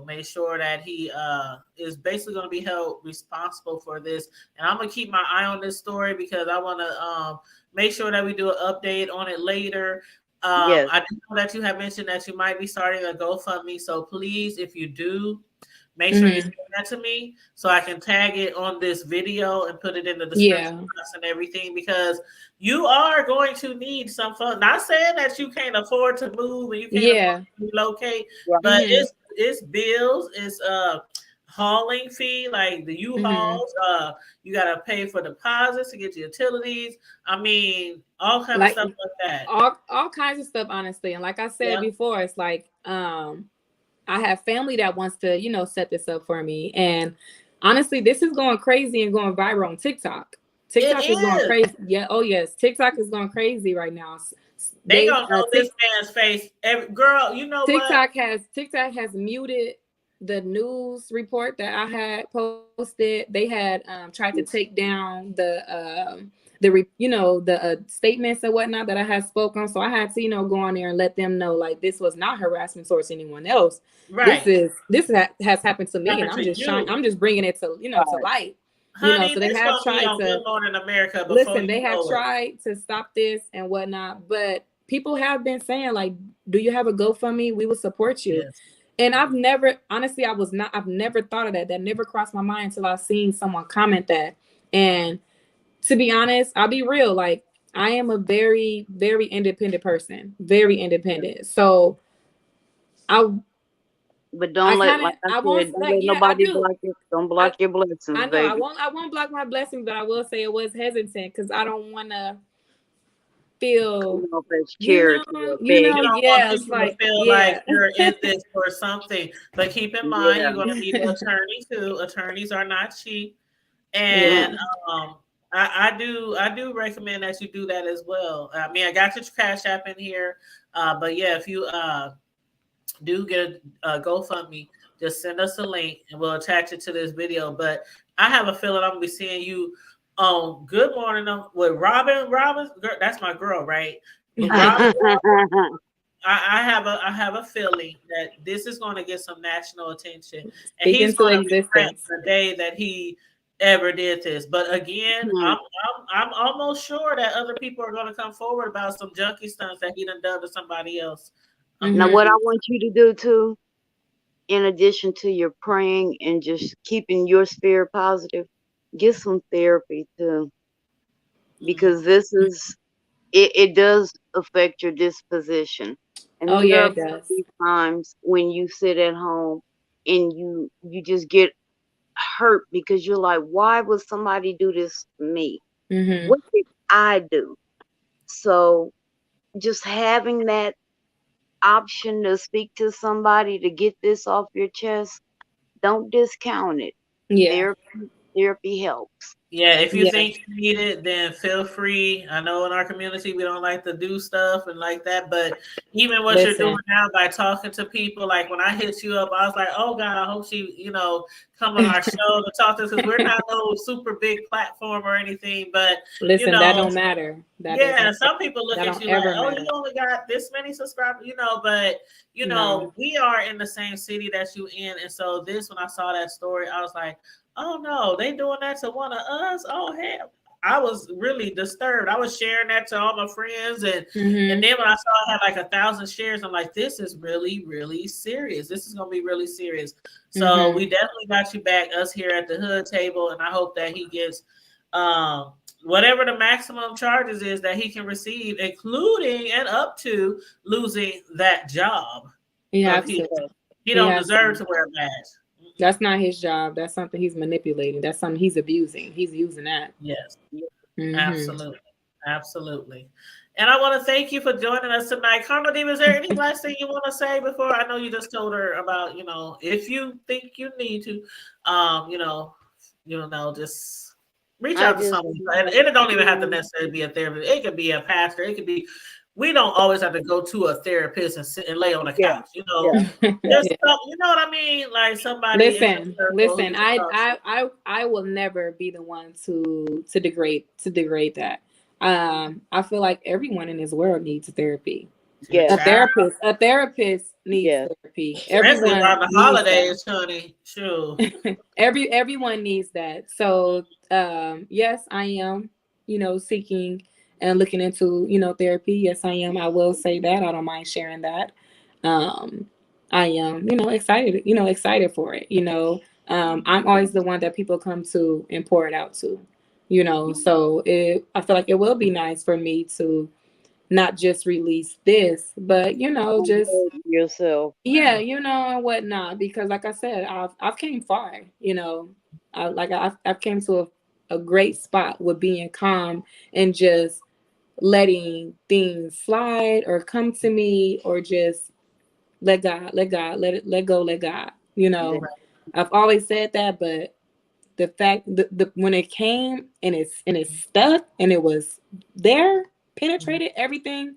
Made sure that he is basically going to be held responsible for this. And I'm gonna keep my eye on this story because I want to make sure that we do an update on it later. Yes. I do know that you have mentioned that you might be starting a GoFundMe. So please, if you do, make sure you send that to me so I can tag it on this video and put it in the description Yeah. box and everything because you are going to need some fun. Not saying that you can't afford to move and you can't afford to relocate, Right. but it's bills, it's hauling fee, like the U-Hauls, you gotta pay for deposits to get your utilities. I mean, all kind of stuff like that. All kinds of stuff, honestly. And like I said before, it's like I have family that wants to, you know, set this up for me. And honestly, this is going crazy and going viral on TikTok. TikTok is going crazy. Yeah. Oh yes. TikTok is going crazy right now. They gonna know this man's face. Girl, you know TikTok has muted the news report that I had posted. They had tried to take down the statements and whatnot that I had spoken. So I had to, you know, go on there and let them know like this was not harassment towards anyone else. Right. This has happened to me, and I'm just bringing it to, you know, to light. Honey, you know, so they have tried to Good Morning America. Listen, they have tried to stop this and whatnot, but people have been saying like, do you have a GoFundMe? We will support you. Yes. And I've never thought of that. That never crossed my mind until I seen someone comment that. And to be honest, I'll be real. Like, I am a very, very independent person, very independent. So but don't let nobody block it. Don't block your blessings. I know, baby. I won't block my blessings, but I will say it was hesitant because I don't want to feel, it's like, like you're in this for something. But keep in mind, you're going to need an attorney too. Attorneys are not cheap, and I do recommend that you do that as well. I mean, I got your Cash App in here, but yeah, if you do get a GoFundMe, just send us a link and we'll attach it to this video. But I have a feeling I'm gonna be seeing you on Good Morning with Robin. That's my girl, right? Robin, I have a feeling that this is going to get some national attention, and he's going to regret the day that he ever did this. But again, I'm almost sure that other people are going to come forward about some junkie stunts that he done to somebody else. Now, what I want you to do too, in addition to your praying and just keeping your spirit positive, get some therapy too, because this is it does affect your disposition. And there are times when you sit at home and you just get hurt because you're like, why would somebody do this to me? What did I do? So just having that option to speak to somebody to get this off your chest, don't discount it. Therapy helps. Yeah, if you think you need it, then feel free. I know in our community we don't like to do stuff and like that, but even what you're doing now by talking to people, like when I hit you up, I was like, oh God, I hope she, you know, come on our show to talk to us, because we're not no super big platform or anything, but listen, you know, that don't matter. Some people look at you like, oh, you only got this many subscribers, you know, but you know, we are in the same city that you in, and so when I saw that story, I was like, oh no, they doing that to one of us. Oh hell. I was really disturbed. I was sharing that to all my friends, and then when I saw I had like 1,000 shares, I'm like, this is really, really serious. This is gonna be really serious. So we definitely got you back, us here at the Hood Table, and I hope that he gets whatever the maximum charges is that he can receive, including and up to losing that job. He don't deserve to wear a badge. That's not his job. That's something he's manipulating. That's something he's abusing. He's using that. Yes, absolutely. And I want to thank you for joining us tonight. Karma Diva, is there any last thing you want to say before? I know you just told her about, you know, if you think you need to, just reach out to someone. And it don't even have to necessarily be a therapist. It could be a pastor. It could be. We don't always have to go to a therapist and sit and lay on the couch, you know. You know what I mean? Like somebody. Listen. I will never be the one to degrade that. I feel like everyone in this world needs therapy. A therapist needs therapy. Especially around the holidays, honey. Sure. Everyone needs that. So yes, I am, seeking and looking into, therapy. Yes, I am. I will say that. I don't mind sharing that. I am, excited for it. I'm always the one that people come to and pour it out to, so I feel like it will be nice for me to not just release this, but, just yourself. Yeah, and whatnot, because like I said, I've came far, I've came to a great spot with being calm and just letting things slide or come to me or just let God, let go, let God. You know, That- I've always said that, but the fact the when it came and it's stuck and it was there, penetrated everything,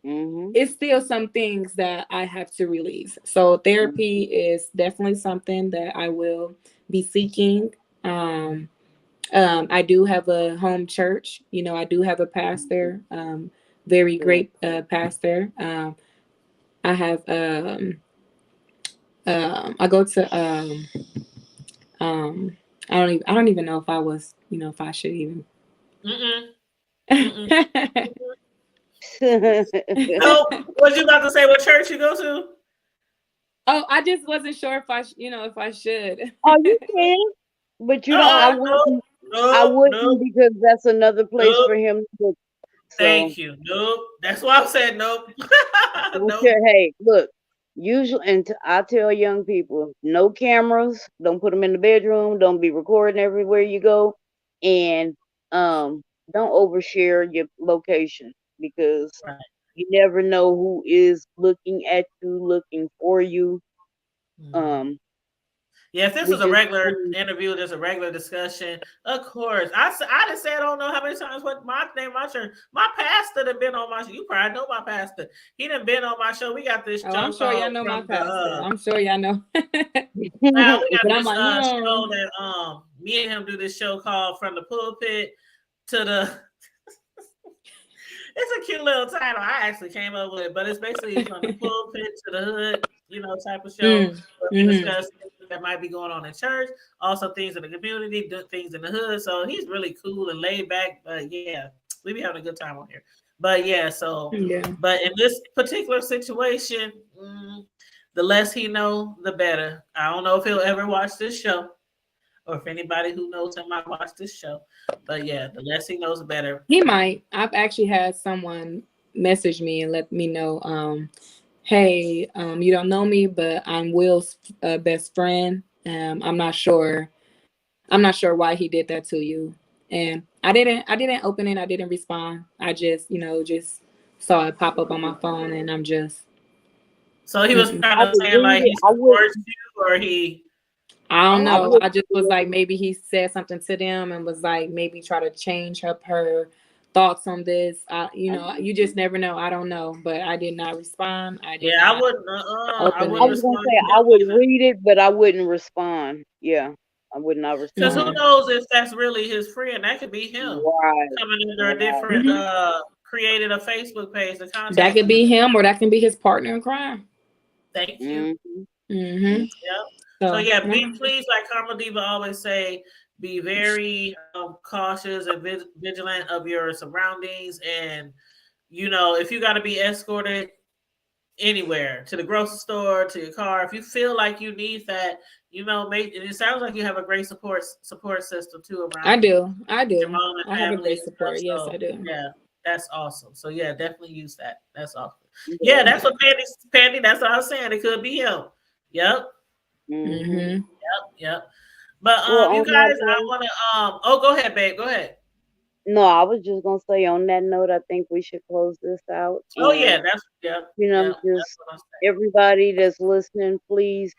mhm. it's still some things that I have to release. So therapy Mhm. is definitely something that I will be seeking. I do have a home church. You know, I do have a pastor, very Good. great pastor. I have I go to um I don't even know if I was, you know, if I should even. Mm-mm. Mm-mm. Oh, what you about to say? What church you go to? Oh, I just wasn't sure if you know, if I should. Oh, you can, but you don't. I Nope, wouldn't. I nope, wouldn't nope, because that's another place nope. for him to look. So Thank you. Nope. That's why I'm saying nope. don't Nope. care. Hey, look. Usually, and I tell young people, no cameras. Don't put them in the bedroom. Don't be recording everywhere you go, and don't overshare your location because Right. you never know who is looking at you, looking for you. Mhm. Um, Yeah, if this we was a just regular interview, there's a regular discussion. Of course, I done said I don't know how many times what my name, my church, my pastor done been on my show. You probably know my pastor. He done been on my show. We got this Oh, show I'm sure y'all called know my from the pastor. I'm sure y'all know. now we got But I'm this like, show no. that me and him do this show called From the Pulpit to the It's a cute little title. I actually came up with it, but it's basically from the pulpit to the hood, type of show where we Mm-hmm. discuss things that might be going on in church, also things in the community, things in the hood. So he's really cool and laid back. But yeah, we be having a good time on here. But yeah, Yeah. but in this particular situation, the less he know, the better. I don't know if he'll ever watch this show or if anybody who knows him might watch this show. But yeah, the less he knows, the better. He might. I've actually had someone message me and let me know, hey, you don't know me, but I'm Will's best friend. I'm not sure. I'm not sure why he did that to you. And I didn't open it. I didn't respond. I just, just saw it pop up on my phone, and I'm just. So he was Mm-mm. kind I of would saying read like it. he I would. supports you, or he. I don't I know. Okay. would. I just was like, maybe he said something to them and was like, maybe try to change up her thoughts on this. You just never know. I don't know, but I did not respond. I did Yeah, I not wouldn't. I open I wouldn't it. was gonna respond say to I him would either. read it, but I wouldn't respond. Yeah, I would not Because who respond. knows if that's really his friend? That could be him Right. coming under a Right. different, Mhm. created a Facebook page to That contact could you. be him, or that can be his partner in crime. Thank you. Mm-hmm. Mm-hmm. Yep. So So, yeah, be please, like Karma Diva always say, be very cautious and vigilant of your surroundings, and if you got to be escorted anywhere, to the grocery store, to your car, if you feel like you need that, make. And it sounds like you have a great support system too I around you, do. I your do. mom I and have a family great and stuff. support. Yes, I So do. yeah, that's awesome. So yeah, definitely use that. That's awesome. Yeah, Yeah. that's what Pandy. That's what I was saying. It could be him. Yep. Mm-hmm. Mm-hmm. Yep. But Well, you on guys, that I note, want to oh, go ahead, babe. Go ahead. no, I was just gonna say on that note, I think we should close this out. Oh yeah, that's That's Just what I'm everybody that's listening, please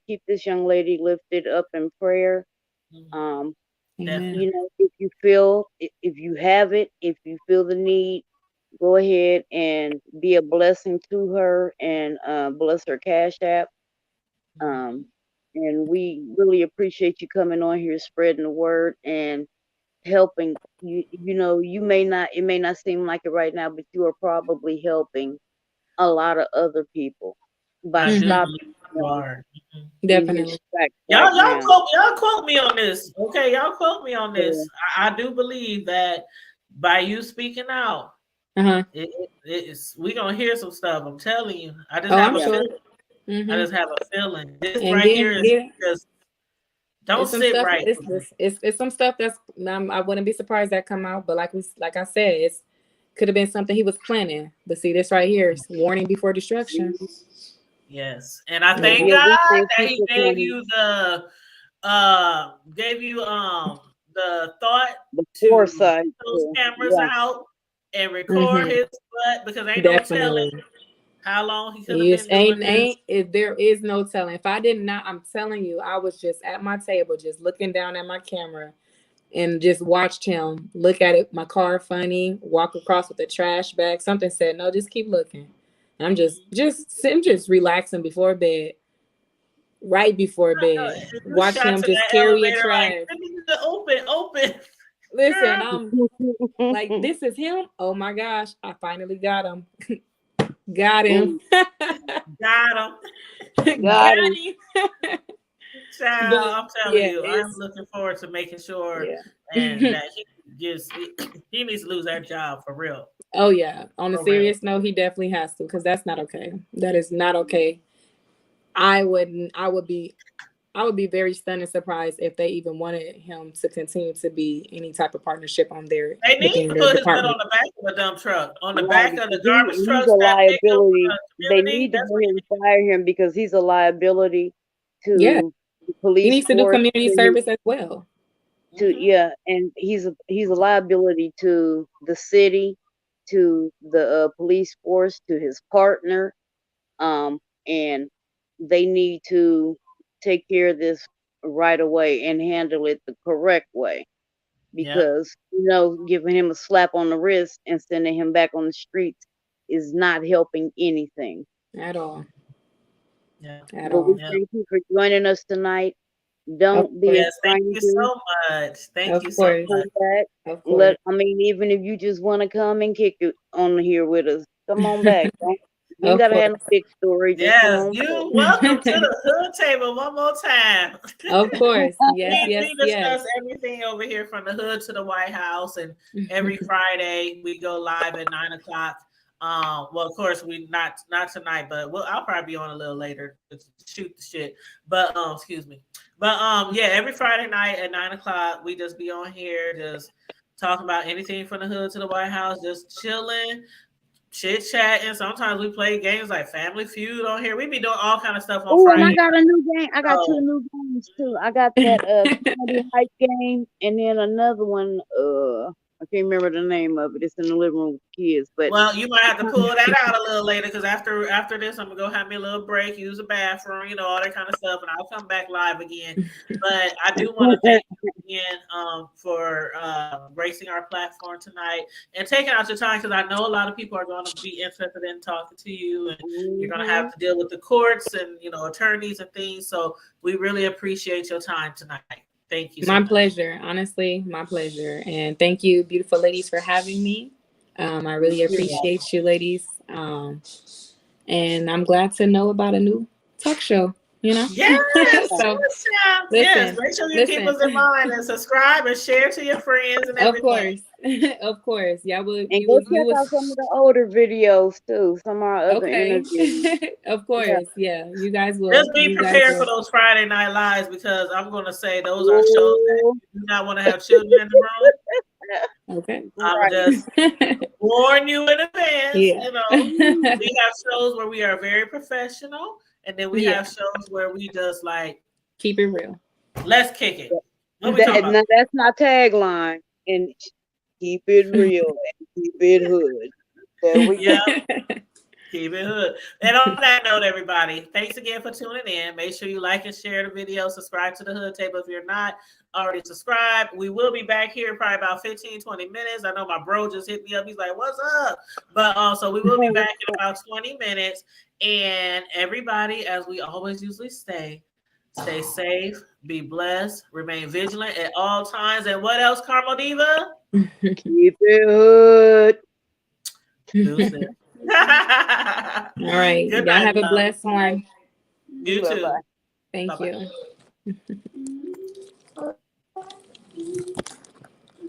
keep this young lady lifted up in prayer. saying. Um, Amen. if you feel, if you have it, if you feel the need, go ahead and be a blessing to her and bless her cash app. Um, and we really appreciate you coming on here, spreading the word and helping. It may not seem like it right now, but you are probably helping a lot of other people by I do Mm-hmm. stopping believe you them are. in his Definitely. tracks right Y'all now. quote me on this. Okay, y'all quote me on Yeah. this. I do believe that by you speaking out, Uh-huh. it's we gonna hear some stuff. I'm telling you. I just Oh, have I'm a Yeah. sure. feeling. I Mm-hmm. just have a feeling. This And right here then, is yeah, just don't it's some sit stuff. right. It's some stuff that's. I wouldn't be surprised that come out. But like I said, it's could have been something he was planning. But see, this right here is warning before destruction. Mhm. Yes, and I Yeah. thank Yeah, God we thank that you He for coming. gave you the thought The to put foresight. those cameras Yeah. out and record Mm-hmm. his butt because ain't no telling Definitely. How long he could have been doing this? If there is no telling. If I did not, I'm telling you, I was just at my table, just looking down at my camera and just watched him look at it, my car funny, walk across with a trash bag. Something said, no, just keep looking. I'm just relaxing before bed, right before bed. Watch him just carry a trash. Like, open. Listen, I'm like, this is him. Oh my gosh, I finally got him. Got him. Got him. Got him. Child, I'm telling you, I'm looking forward to making sure and that he needs to lose that job for real. Oh yeah. On a serious note, he definitely has to, because that's not okay. That is not okay. I would be very stunned and surprised if they even wanted him to continue to be any type of partnership on their. They need to put his butt on the back of a dump truck, on the back of the garbage truck. He's a liability. They need to fire him because he's a liability to the police. He needs to do community service as well. And he's a liability to the city, to the police force, to his partner, and they need to take care of this right away and handle it the correct way, because giving him a slap on the wrist and sending him back on the streets is not helping anything at all. Thank you for joining us tonight. Don't be a thank you so much. Thank you so much. Even if you just want to come and kick it on here with us, come on back. You gotta have a big story. Yes, you welcome to the hood table one more time. Of course. Yes, we discuss everything over here from the hood to the White House, and every Friday we go live at 9:00. Well, of course, we not tonight, but I'll probably be on a little later to shoot the shit. But excuse me. But every Friday night at 9:00, we just be on here, just talking about anything from the hood to the White House, just chilling, chit chat, and sometimes we play games like Family Feud on here. We be doing all kind of stuff on Friday. And I got a new game. I got 2 new games too. I got that comedy hype game, and then another one. I can't remember the name of it. It's in the living room with kids. But you might have to pull that out a little later, because after this, I'm gonna go have me a little break, use the bathroom, all that kind of stuff, and I'll come back live again. But I do want to thank you again for gracing our platform tonight and taking out your time, because I know a lot of people are going to be interested in talking to you, and you're going to have to deal with the courts and attorneys and things. So we really appreciate your time tonight. Thank you. My pleasure. Honestly, my pleasure. And thank you, beautiful ladies, for having me. I really appreciate you, ladies. And I'm glad to know about a new talk show. Yes, yes. Make sure you keep us in mind and subscribe and share to your friends and everything. Of course. Yeah, go check out some of the older videos too. Some of our other interviews. Of course, you guys will. Just be prepared for those Friday Night Lives, because I'm going to say those are shows that you do not want to have children in the room. Okay. I'll just warn you in advance. We have shows where we are very professional, and then we have shows where we just keep it real. Let's kick it. Now that's my tagline. And keep it real and keep it hood. There we go. Keep it hood. And on that note, everybody, thanks again for tuning in. Make sure you like and share the video. Subscribe to the Hood Table if you're not already subscribed. We will be back here probably about 15-20 minutes. I know my bro just hit me up. He's like, what's up? But so we will be back in about 20 minutes. And everybody, as we always usually stay safe, be blessed, remain vigilant at all times. And what else, Carmel Diva? Keep it hood. All right. Y'all have a blessed one. You too. Thank you.